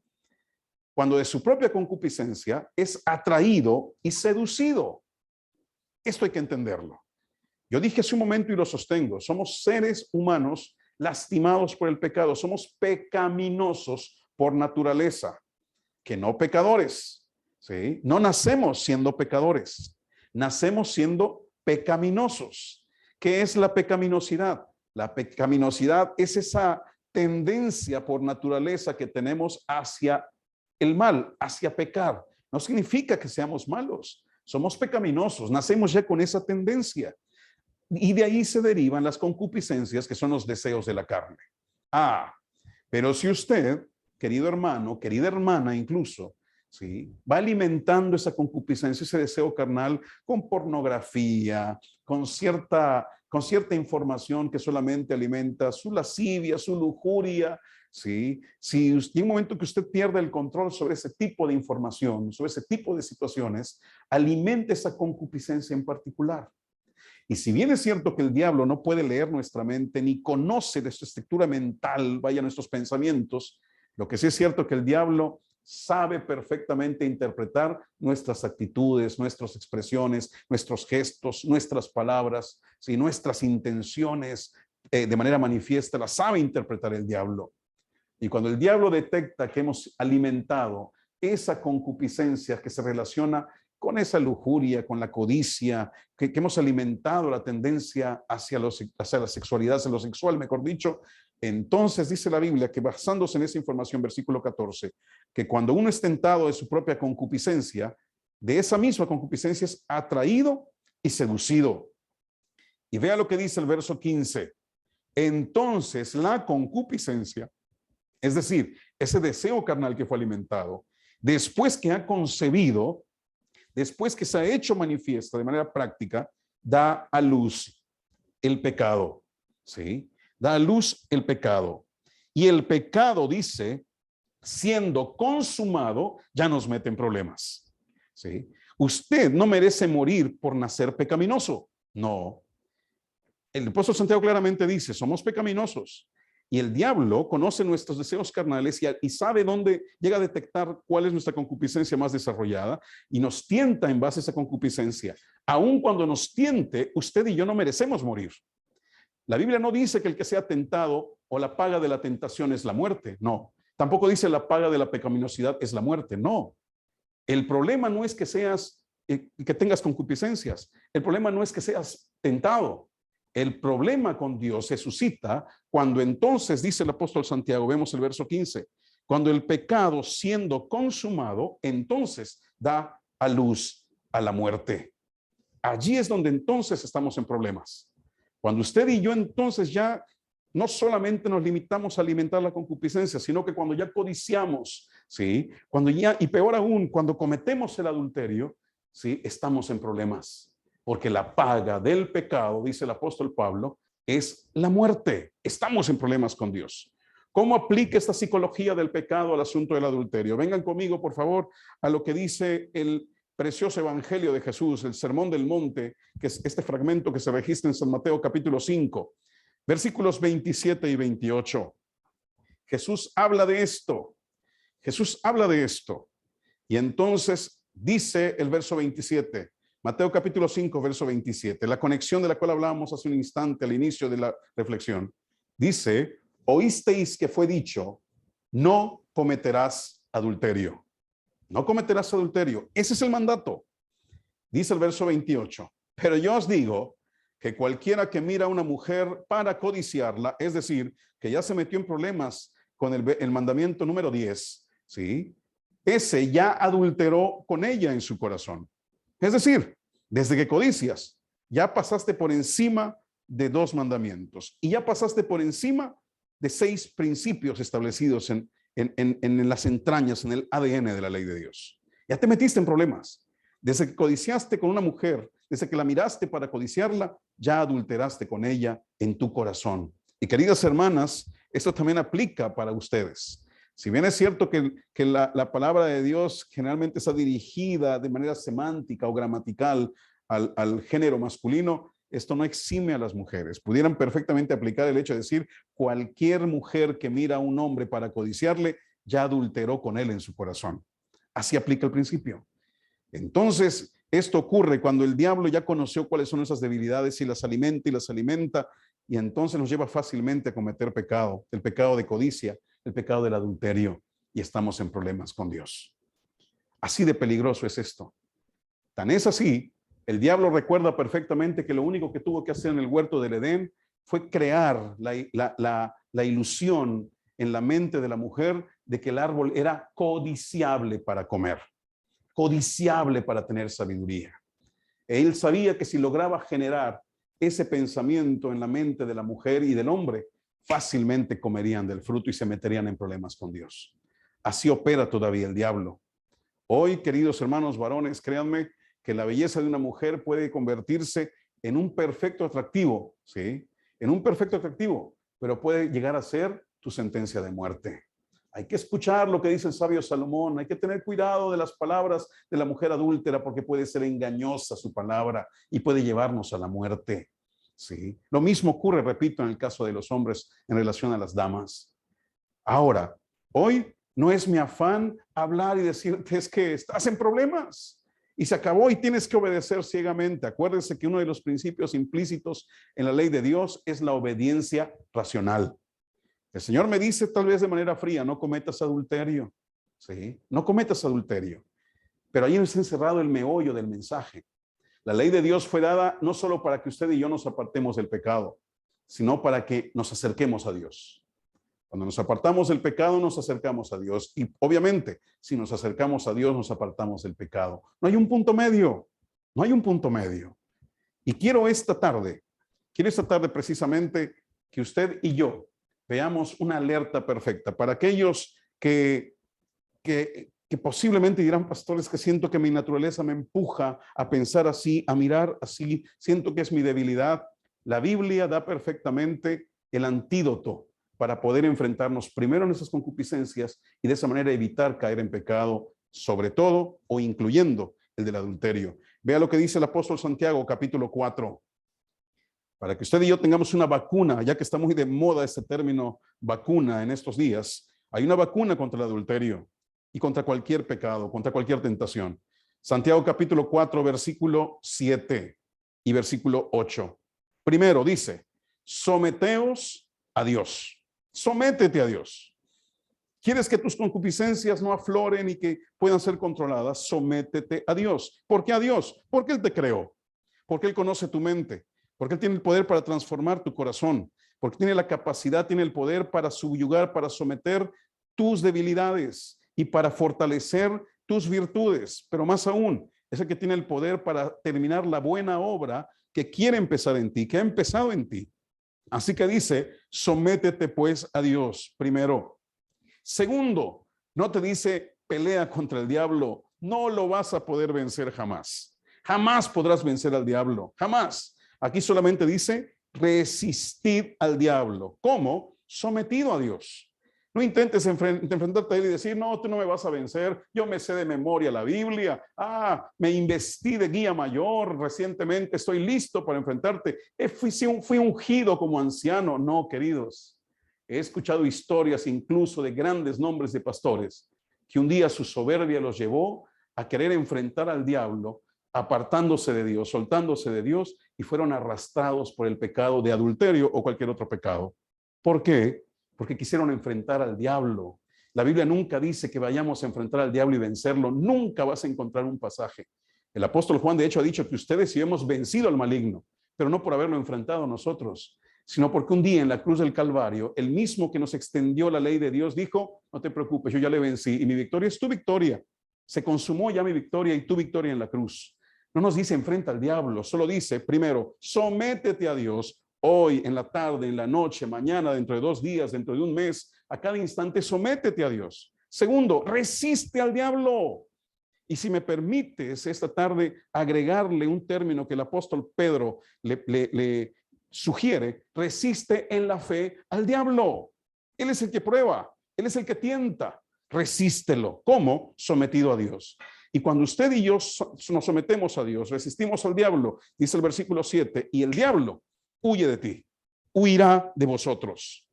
cuando de su propia concupiscencia es atraído y seducido. Esto hay que entenderlo. Yo dije hace un momento y lo sostengo, somos seres humanos lastimados por el pecado, somos pecaminosos por naturaleza, que no pecadores, ¿sí? No nacemos siendo pecadores, nacemos siendo pecaminosos. ¿Qué es la pecaminosidad? La pecaminosidad es esa tendencia por naturaleza que tenemos hacia el mal, hacia pecar. No significa que seamos malos. Somos pecaminosos, nacemos ya con esa tendencia. Y de ahí se derivan las concupiscencias, que son los deseos de la carne. Pero si usted, querido hermano, querida hermana incluso, ¿sí?, va alimentando esa concupiscencia, ese deseo carnal con pornografía, con cierta información que solamente alimenta su lascivia, su lujuria, ¿sí? Si en un momento que usted pierde el control sobre ese tipo de información, sobre ese tipo de situaciones, alimenta esa concupiscencia en particular. Y si bien es cierto que el diablo no puede leer nuestra mente ni conoce de su estructura mental, vaya, nuestros pensamientos, lo que sí es cierto es que el diablo sabe perfectamente interpretar nuestras actitudes, nuestras expresiones, nuestros gestos, nuestras palabras, ¿sí?, nuestras intenciones de manera manifiesta, las sabe interpretar el diablo. Y cuando el diablo detecta que hemos alimentado esa concupiscencia que se relaciona con esa lujuria, con la codicia, que hemos alimentado la tendencia hacia la sexualidad, hacia lo sexual, mejor dicho, entonces dice la Biblia que basándose en esa información, versículo 14, que cuando uno es tentado de su propia concupiscencia, de esa misma concupiscencia es atraído y seducido. Y vea lo que dice el verso 15. Entonces la concupiscencia, es decir, ese deseo carnal que fue alimentado, después que ha concebido, después que se ha hecho manifiesta de manera práctica, da a luz el pecado, ¿sí? Da a luz el pecado. Y el pecado, dice, siendo consumado, ya nos mete en problemas, ¿sí? Usted no merece morir por nacer pecaminoso, no. El apóstol Santiago claramente dice, somos pecaminosos. Y el diablo conoce nuestros deseos carnales y sabe dónde llega a detectar cuál es nuestra concupiscencia más desarrollada y nos tienta en base a esa concupiscencia. Aun cuando nos tiente, usted y yo no merecemos morir. La Biblia no dice que el que sea tentado o la paga de la tentación es la muerte, no. Tampoco dice la paga de la pecaminosidad es la muerte, no. El problema no es que que tengas concupiscencias. El problema no es que seas tentado. El problema con Dios se suscita cuando entonces, dice el apóstol Santiago, vemos el verso 15, cuando el pecado siendo consumado, entonces da a luz a la muerte. Allí es donde entonces estamos en problemas. Cuando usted y yo entonces ya no solamente nos limitamos a alimentar la concupiscencia, sino que cuando ya codiciamos, ¿sí? Cuando ya, y peor aún, cuando cometemos el adulterio, ¿sí? Estamos en problemas. Porque la paga del pecado, dice el apóstol Pablo, es la muerte. Estamos en problemas con Dios. ¿Cómo aplica esta psicología del pecado al asunto del adulterio? Vengan conmigo, por favor, a lo que dice el precioso evangelio de Jesús, el Sermón del Monte, que es este fragmento que se registra en San Mateo capítulo 5, versículos 27 y 28. Jesús habla de esto. Jesús habla de esto. Y entonces dice el verso 27, Mateo capítulo 5, verso 27, la conexión de la cual hablábamos hace un instante al inicio de la reflexión. Dice, oísteis que fue dicho, no cometerás adulterio. No cometerás adulterio. Ese es el mandato. Dice el verso 28, pero yo os digo que cualquiera que mira a una mujer para codiciarla, es decir, que ya se metió en problemas con el mandamiento número 10, ¿sí? Ese ya adulteró con ella en su corazón. Es decir, desde que codicias, ya pasaste por encima de 2 mandamientos y ya pasaste por encima de 6 principios establecidos en las entrañas, en el ADN de la ley de Dios. Ya te metiste en problemas. Desde que codiciaste con una mujer, desde que la miraste para codiciarla, ya adulteraste con ella en tu corazón. Y queridas hermanas, esto también aplica para ustedes. Si bien es cierto que la palabra de Dios generalmente está dirigida de manera semántica o gramatical al género masculino, esto no exime a las mujeres. Pudieran perfectamente aplicar el hecho de decir, cualquier mujer que mira a un hombre para codiciarle, ya adulteró con él en su corazón. Así aplica el principio. Entonces, esto ocurre cuando el diablo ya conoció cuáles son esas debilidades y las alimenta, y entonces nos lleva fácilmente a cometer pecado, el pecado de codicia, el pecado del adulterio, y estamos en problemas con Dios. Así de peligroso es esto. Tan es así, el diablo recuerda perfectamente que lo único que tuvo que hacer en el huerto del Edén fue crear la ilusión en la mente de la mujer de que el árbol era codiciable para comer, codiciable para tener sabiduría. Él sabía que si lograba generar ese pensamiento en la mente de la mujer y del hombre, fácilmente comerían del fruto y se meterían en problemas con Dios. Así opera todavía el diablo. Hoy, queridos hermanos varones, créanme que la belleza de una mujer puede convertirse en un perfecto atractivo, ¿sí? En un perfecto atractivo, pero puede llegar a ser tu sentencia de muerte. Hay que escuchar lo que dice el sabio Salomón, hay que tener cuidado de las palabras de la mujer adúltera porque puede ser engañosa su palabra y puede llevarnos a la muerte. ¿Sí? Lo mismo ocurre, repito, en el caso de los hombres en relación a las damas. Ahora, hoy no es mi afán hablar y decirte es que estás en problemas y se acabó y tienes que obedecer ciegamente. Acuérdense que uno de los principios implícitos en la ley de Dios es la obediencia racional. El Señor me dice tal vez de manera fría, no cometas adulterio, ¿sí? No cometas adulterio. Pero ahí está encerrado el meollo del mensaje. La ley de Dios fue dada no solo para que usted y yo nos apartemos del pecado, sino para que nos acerquemos a Dios. Cuando nos apartamos del pecado, nos acercamos a Dios. Y obviamente, si nos acercamos a Dios, nos apartamos del pecado. No hay un punto medio. No hay un punto medio. Y quiero esta tarde precisamente que usted y yo veamos una alerta perfecta para aquellos que posiblemente dirán, pastores, que siento que mi naturaleza me empuja a pensar así, a mirar así, siento que es mi debilidad. La Biblia da perfectamente el antídoto para poder enfrentarnos primero a nuestras concupiscencias y de esa manera evitar caer en pecado, sobre todo o incluyendo el del adulterio. Vea lo que dice el apóstol Santiago, capítulo 4. Para que usted y yo tengamos una vacuna, ya que está muy de moda este término vacuna en estos días, hay una vacuna contra el adulterio y contra cualquier pecado, contra cualquier tentación. Santiago capítulo 4, versículo 7 y versículo 8. Primero dice, someteos a Dios. Sométete a Dios. ¿Quieres que tus concupiscencias no afloren y que puedan ser controladas? Sométete a Dios. ¿Por qué a Dios? Porque Él te creó, porque Él conoce tu mente, porque Él tiene el poder para transformar tu corazón, porque tiene la capacidad, tiene el poder para subyugar, para someter tus debilidades y para fortalecer tus virtudes. Pero más aún, es el que tiene el poder para terminar la buena obra que quiere empezar en ti, que ha empezado en ti. Así que dice, sométete pues a Dios primero. Segundo, no te dice pelea contra el diablo, no lo vas a poder vencer jamás. Jamás podrás vencer al diablo, jamás. Aquí solamente dice resistir al diablo. ¿Cómo? Sometido a Dios. No intentes enfrentarte a él y decir, no, tú no me vas a vencer, yo me sé de memoria la Biblia, me investí de guía mayor recientemente, estoy listo para enfrentarte, fui ungido como anciano. No, queridos. He escuchado historias incluso de grandes nombres de pastores que un día su soberbia los llevó a querer enfrentar al diablo, apartándose de Dios, soltándose de Dios, y fueron arrastrados por el pecado de adulterio o cualquier otro pecado. ¿Por qué? Porque quisieron enfrentar al diablo. La Biblia nunca dice que vayamos a enfrentar al diablo y vencerlo. Nunca vas a encontrar un pasaje. El apóstol Juan, de hecho, ha dicho que ustedes sí hemos vencido al maligno, pero no por haberlo enfrentado nosotros, sino porque un día en la cruz del Calvario, el mismo que nos extendió la ley de Dios dijo, no te preocupes, yo ya le vencí y mi victoria es tu victoria. Se consumó ya mi victoria y tu victoria en la cruz. No nos dice enfrenta al diablo, solo dice, primero, sométete a Dios hoy, en la tarde, en la noche, mañana, dentro de 2 días, dentro de un mes, a cada instante, sométete a Dios. Segundo, resiste al diablo. Y si me permites esta tarde agregarle un término que el apóstol Pedro le sugiere, resiste en la fe al diablo. Él es el que prueba, él es el que tienta. Resístelo. ¿Cómo? Sometido a Dios. Y cuando usted y yo nos sometemos a Dios, resistimos al diablo, dice el versículo 7, y el diablo huye de ti, huirá de vosotros.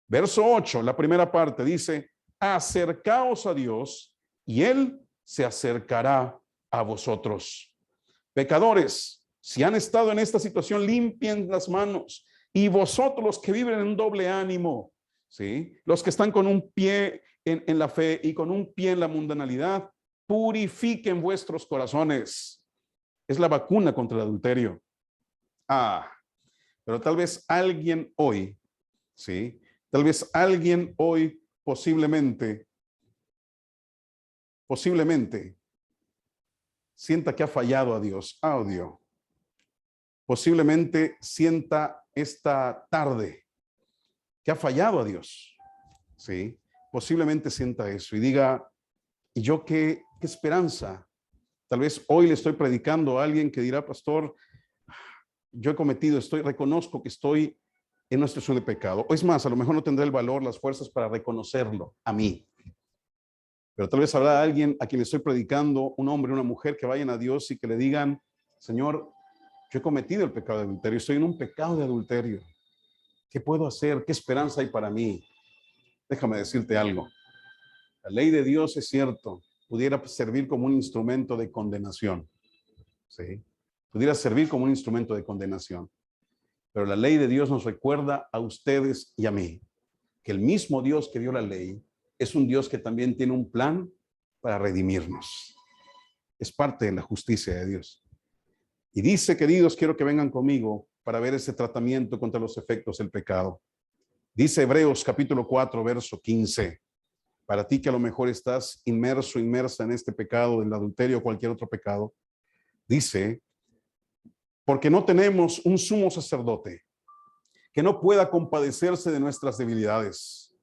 Verso 8, la primera parte dice, acercaos a Dios y Él se acercará a vosotros. Pecadores, si han estado en esta situación, limpien las manos. Y vosotros los que viven en un doble ánimo, ¿sí? Los que están con un pie en la fe y con un pie en la mundanalidad, purifiquen vuestros corazones. Es la vacuna contra el adulterio. Pero tal vez alguien hoy, ¿sí? Tal vez alguien hoy posiblemente sienta que ha fallado a Dios. Dios. Posiblemente sienta esta tarde que ha fallado a Dios. ¿Sí? Posiblemente sienta eso y diga, ¿y yo qué esperanza? Tal vez hoy le estoy predicando a alguien que dirá, pastor, yo he cometido, reconozco que estoy en una situación de pecado. O es más, a lo mejor no tendré el valor, las fuerzas para reconocerlo a mí. Pero tal vez habrá alguien a quien le estoy predicando, un hombre, una mujer, que vayan a Dios y que le digan, Señor, yo he cometido el pecado de adulterio, estoy en un pecado de adulterio. ¿Qué puedo hacer? ¿Qué esperanza hay para mí? Déjame decirte algo. La ley de Dios, es cierto, pudiera servir como un instrumento de condenación. ¿Sí? Pudiera servir como un instrumento de condenación. Pero la ley de Dios nos recuerda a ustedes y a mí que el mismo Dios que dio la ley es un Dios que también tiene un plan para redimirnos. Es parte de la justicia de Dios. Y dice, queridos, quiero que vengan conmigo para ver ese tratamiento contra los efectos del pecado. Dice Hebreos capítulo 4, verso 15. Para ti que a lo mejor estás inmersa en este pecado, del adulterio o cualquier otro pecado, dice, porque no tenemos un sumo sacerdote que no pueda compadecerse de nuestras debilidades,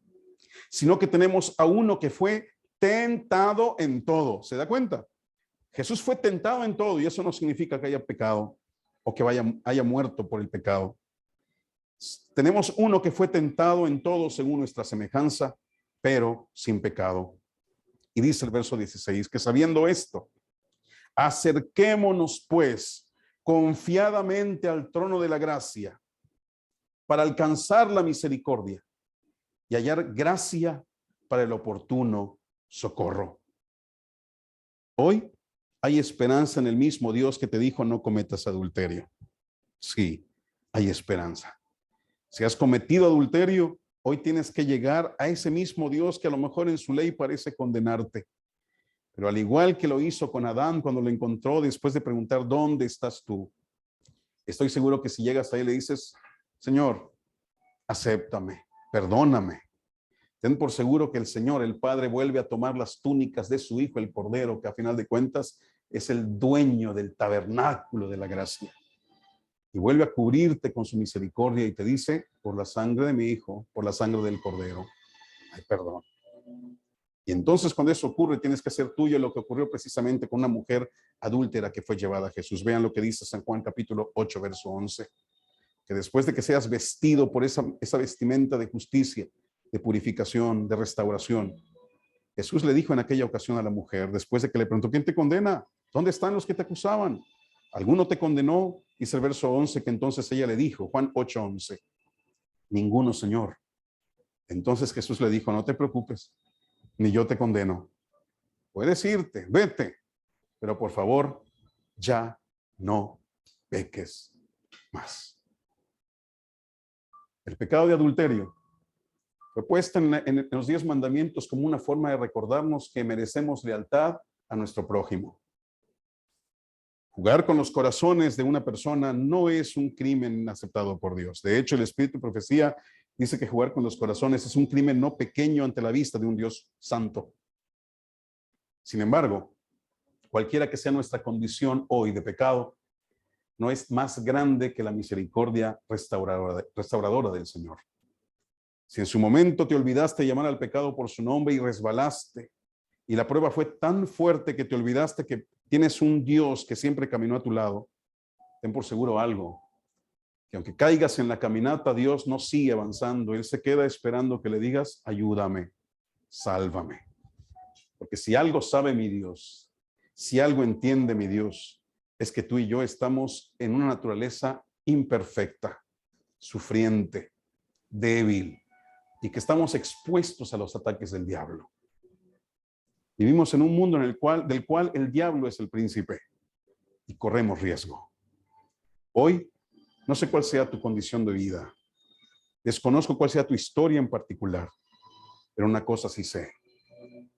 sino que tenemos a uno que fue tentado en todo. ¿Se da cuenta? Jesús fue tentado en todo y eso no significa que haya pecado o que haya muerto por el pecado. Tenemos uno que fue tentado en todo según nuestra semejanza, pero sin pecado. Y dice el verso 16, que sabiendo esto, acerquémonos pues confiadamente al trono de la gracia para alcanzar la misericordia y hallar gracia para el oportuno socorro. Hoy hay esperanza en el mismo Dios que te dijo no cometas adulterio. Sí, hay esperanza. Si has cometido adulterio, hoy tienes que llegar a ese mismo Dios que a lo mejor en su ley parece condenarte. Pero al igual que lo hizo con Adán cuando lo encontró después de preguntar, ¿dónde estás tú? Estoy seguro que si llegas ahí le dices, Señor, acéptame, perdóname. Ten por seguro que el Señor, el Padre, vuelve a tomar las túnicas de su Hijo, el Cordero, que a final de cuentas es el dueño del tabernáculo de la gracia. Y vuelve a cubrirte con su misericordia y te dice, por la sangre de mi Hijo, por la sangre del Cordero, hay perdón. Y entonces cuando eso ocurre, tienes que hacer tuyo lo que ocurrió precisamente con una mujer adúltera que fue llevada a Jesús. Vean lo que dice San Juan capítulo 8, verso 11. Que después de que seas vestido por esa vestimenta de justicia, de purificación, de restauración, Jesús le dijo en aquella ocasión a la mujer, después de que le preguntó, ¿quién te condena? ¿Dónde están los que te acusaban? ¿Alguno te condenó? Dice el verso 11 que entonces ella le dijo, Juan 8, 11, ninguno, Señor. Entonces Jesús le dijo, no te preocupes, ni yo te condeno. Puedes irte, vete, pero por favor, ya no peques más. El pecado de adulterio fue puesto en los 10 mandamientos como una forma de recordarnos que merecemos lealtad a nuestro prójimo. Jugar con los corazones de una persona no es un crimen aceptado por Dios. De hecho, el Espíritu de Profecía dice que jugar con los corazones es un crimen no pequeño ante la vista de un Dios santo. Sin embargo, cualquiera que sea nuestra condición hoy de pecado, no es más grande que la misericordia restauradora del Señor. Si en su momento te olvidaste de llamar al pecado por su nombre y resbalaste, y la prueba fue tan fuerte que te olvidaste que tienes un Dios que siempre caminó a tu lado, ten por seguro algo, que aunque caigas en la caminata, Dios no sigue avanzando. Él se queda esperando que le digas, ayúdame, sálvame. Porque si algo sabe mi Dios, si algo entiende mi Dios, es que tú y yo estamos en una naturaleza imperfecta, sufriente, débil, y que estamos expuestos a los ataques del diablo. Vivimos en un mundo del cual el diablo es el príncipe y corremos riesgo. Hoy, no sé cuál sea tu condición de vida, desconozco cuál sea tu historia en particular, pero una cosa sí sé,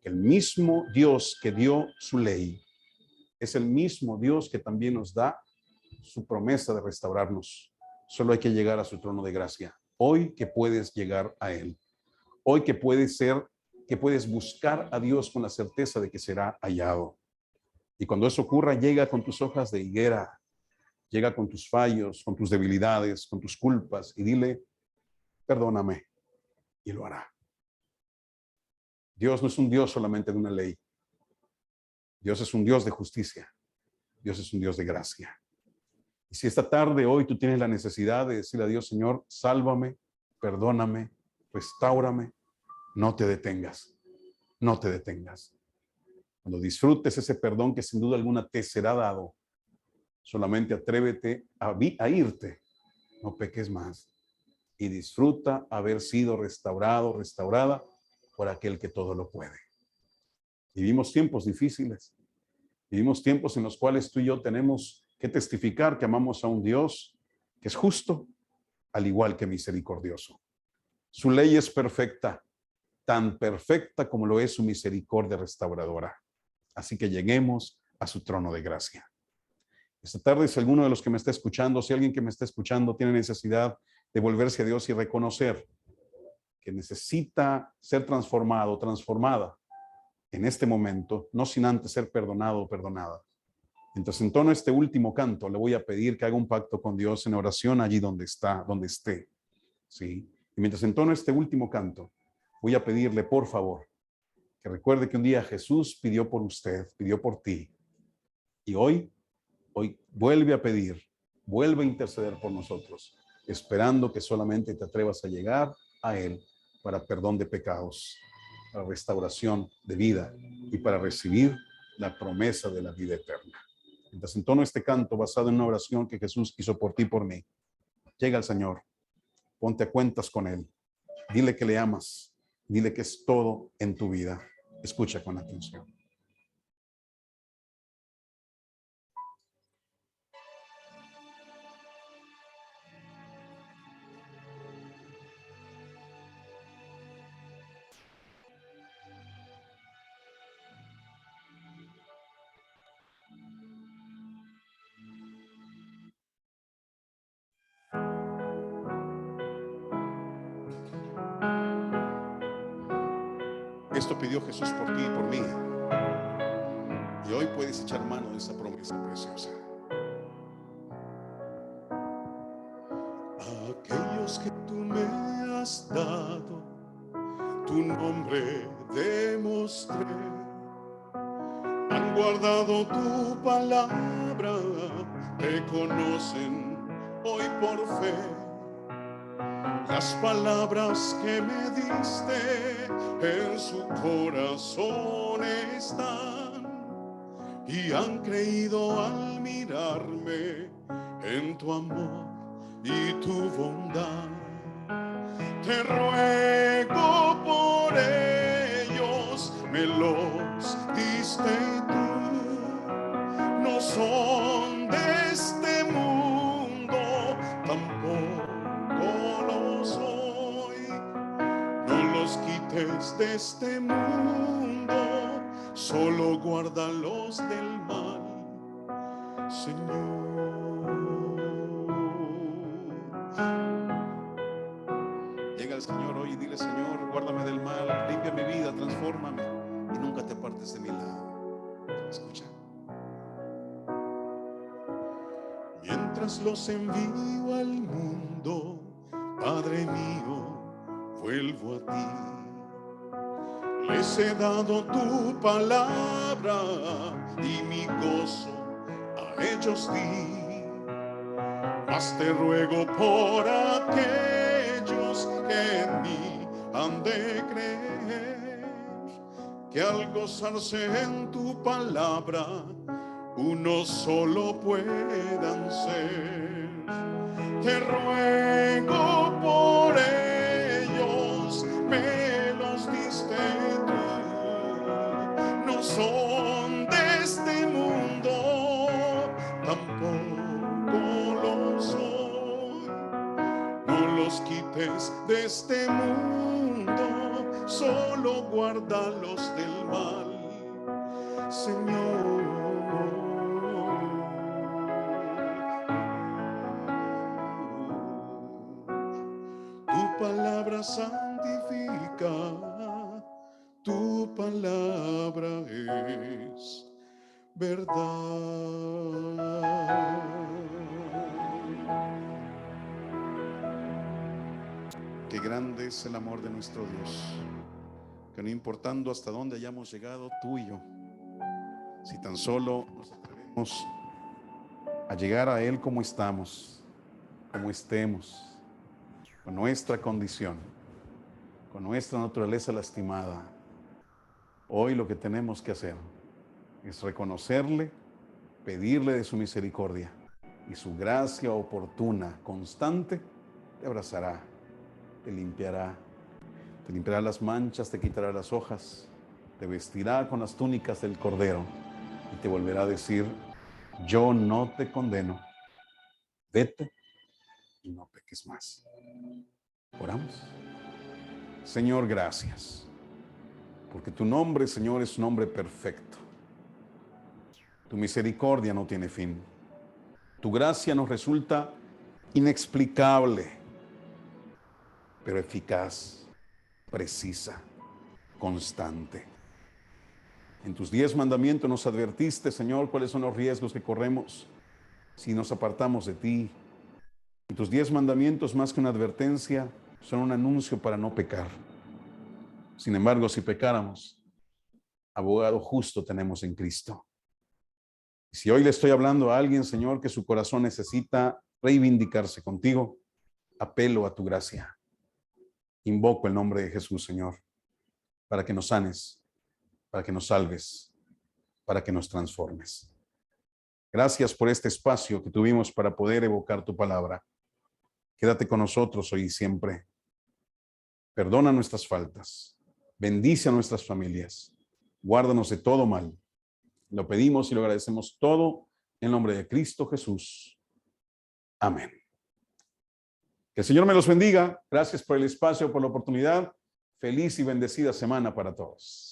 que el mismo Dios que dio su ley es el mismo Dios que también nos da su promesa de restaurarnos. Solo hay que llegar a su trono de gracia. Hoy que puedes llegar a Él. Hoy que puedes buscar a Dios con la certeza de que será hallado. Y cuando eso ocurra, llega con tus hojas de higuera, llega con tus fallos, con tus debilidades, con tus culpas y dile, perdóname, y lo hará. Dios no es un Dios solamente de una ley. Dios es un Dios de justicia. Dios es un Dios de gracia. Y si esta tarde, hoy, tú tienes la necesidad de decirle a Dios, Señor, sálvame, perdóname, restáurame, no te detengas, no te detengas. Cuando disfrutes ese perdón que sin duda alguna te será dado, solamente atrévete a irte, no peques más y disfruta haber sido restaurado, restaurada por aquel que todo lo puede. Vivimos tiempos difíciles, vivimos tiempos en los cuales tú y yo tenemos que testificar que amamos a un Dios que es justo, al igual que misericordioso. Su ley es perfecta, tan perfecta como lo es su misericordia restauradora. Así que lleguemos a su trono de gracia. Esta tarde, si alguno de los que me está escuchando, si alguien que me está escuchando tiene necesidad de volverse a Dios y reconocer que necesita ser transformado, transformada en este momento, no sin antes ser perdonado o perdonada. Entonces, en tono este último canto, le voy a pedir que haga un pacto con Dios en oración allí donde está, donde esté. ¿Sí? Y mientras entono este último canto, voy a pedirle, por favor, que recuerde que un día Jesús pidió por usted, pidió por ti. Y hoy vuelve a pedir, vuelve a interceder por nosotros, esperando que solamente te atrevas a llegar a Él para perdón de pecados, para restauración de vida y para recibir la promesa de la vida eterna. Entonces, entono este canto basado en una oración que Jesús hizo por ti y por mí. Llega al Señor, ponte a cuentas con Él, dile que le amas, dile que es todo en tu vida. Escucha con atención. Esto pidió Jesús por ti y por mí. Y hoy puedes echar mano de esa promesa preciosa. Aquellos que tú me has dado, tu nombre demostré, han guardado tu palabra, te conocen hoy por fe. Las palabras que me diste en su corazón están, y han creído al mirarme en tu amor y tu bondad. Te ruego por ellos, me los diste tú. No son de este mundo, tampoco lo soy. No los quites de este mundo, solo guárdalos del mal, Señor. Llega el Señor hoy y dile: Señor, guárdame del mal, limpia mi vida, transfórmame y nunca te apartes de mi lado. Escucha. Mientras los envío al mundo, Padre mío, vuelvo a ti. Les he dado tu palabra y mi gozo a ellos di. Mas te ruego por aquellos que en mí han de creer, que al gozarse en tu palabra uno solo puedan ser. Te ruego por ellos, me los diste tú. No son de este mundo, tampoco lo soy. No los quites de este mundo, solo guárdalos del mal, Señor. Tu palabra santifica, tu palabra es verdad. Qué grande es el amor de nuestro Dios, que no importando hasta dónde hayamos llegado tú y yo, si tan solo nos atrevemos a llegar a Él como estamos, como estemos, con nuestra condición, con nuestra naturaleza lastimada, hoy lo que tenemos que hacer es reconocerle, pedirle de su misericordia, y su gracia oportuna, constante, te abrazará, te limpiará las manchas, te quitará las hojas, te vestirá con las túnicas del Cordero y te volverá a decir: yo no te condeno, vete y no peques más. Oramos. Señor, gracias, porque tu nombre, Señor, es un nombre perfecto. Tu misericordia no tiene fin. Tu gracia nos resulta inexplicable, pero eficaz, precisa, constante. En tus 10 mandamientos nos advertiste, Señor, cuáles son los riesgos que corremos si nos apartamos de ti. Y tus 10 mandamientos, más que una advertencia, son un anuncio para no pecar. Sin embargo, si pecáramos, abogado justo tenemos en Cristo. Y si hoy le estoy hablando a alguien, Señor, que su corazón necesita reivindicarse contigo, apelo a tu gracia. Invoco el nombre de Jesús, Señor, para que nos sanes, para que nos salves, para que nos transformes. Gracias por este espacio que tuvimos para poder evocar tu palabra. Quédate con nosotros hoy y siempre. Perdona nuestras faltas. Bendice a nuestras familias. Guárdanos de todo mal. Lo pedimos y lo agradecemos todo en el nombre de Cristo Jesús. Amén. Que el Señor me los bendiga. Gracias por el espacio, por la oportunidad. Feliz y bendecida semana para todos.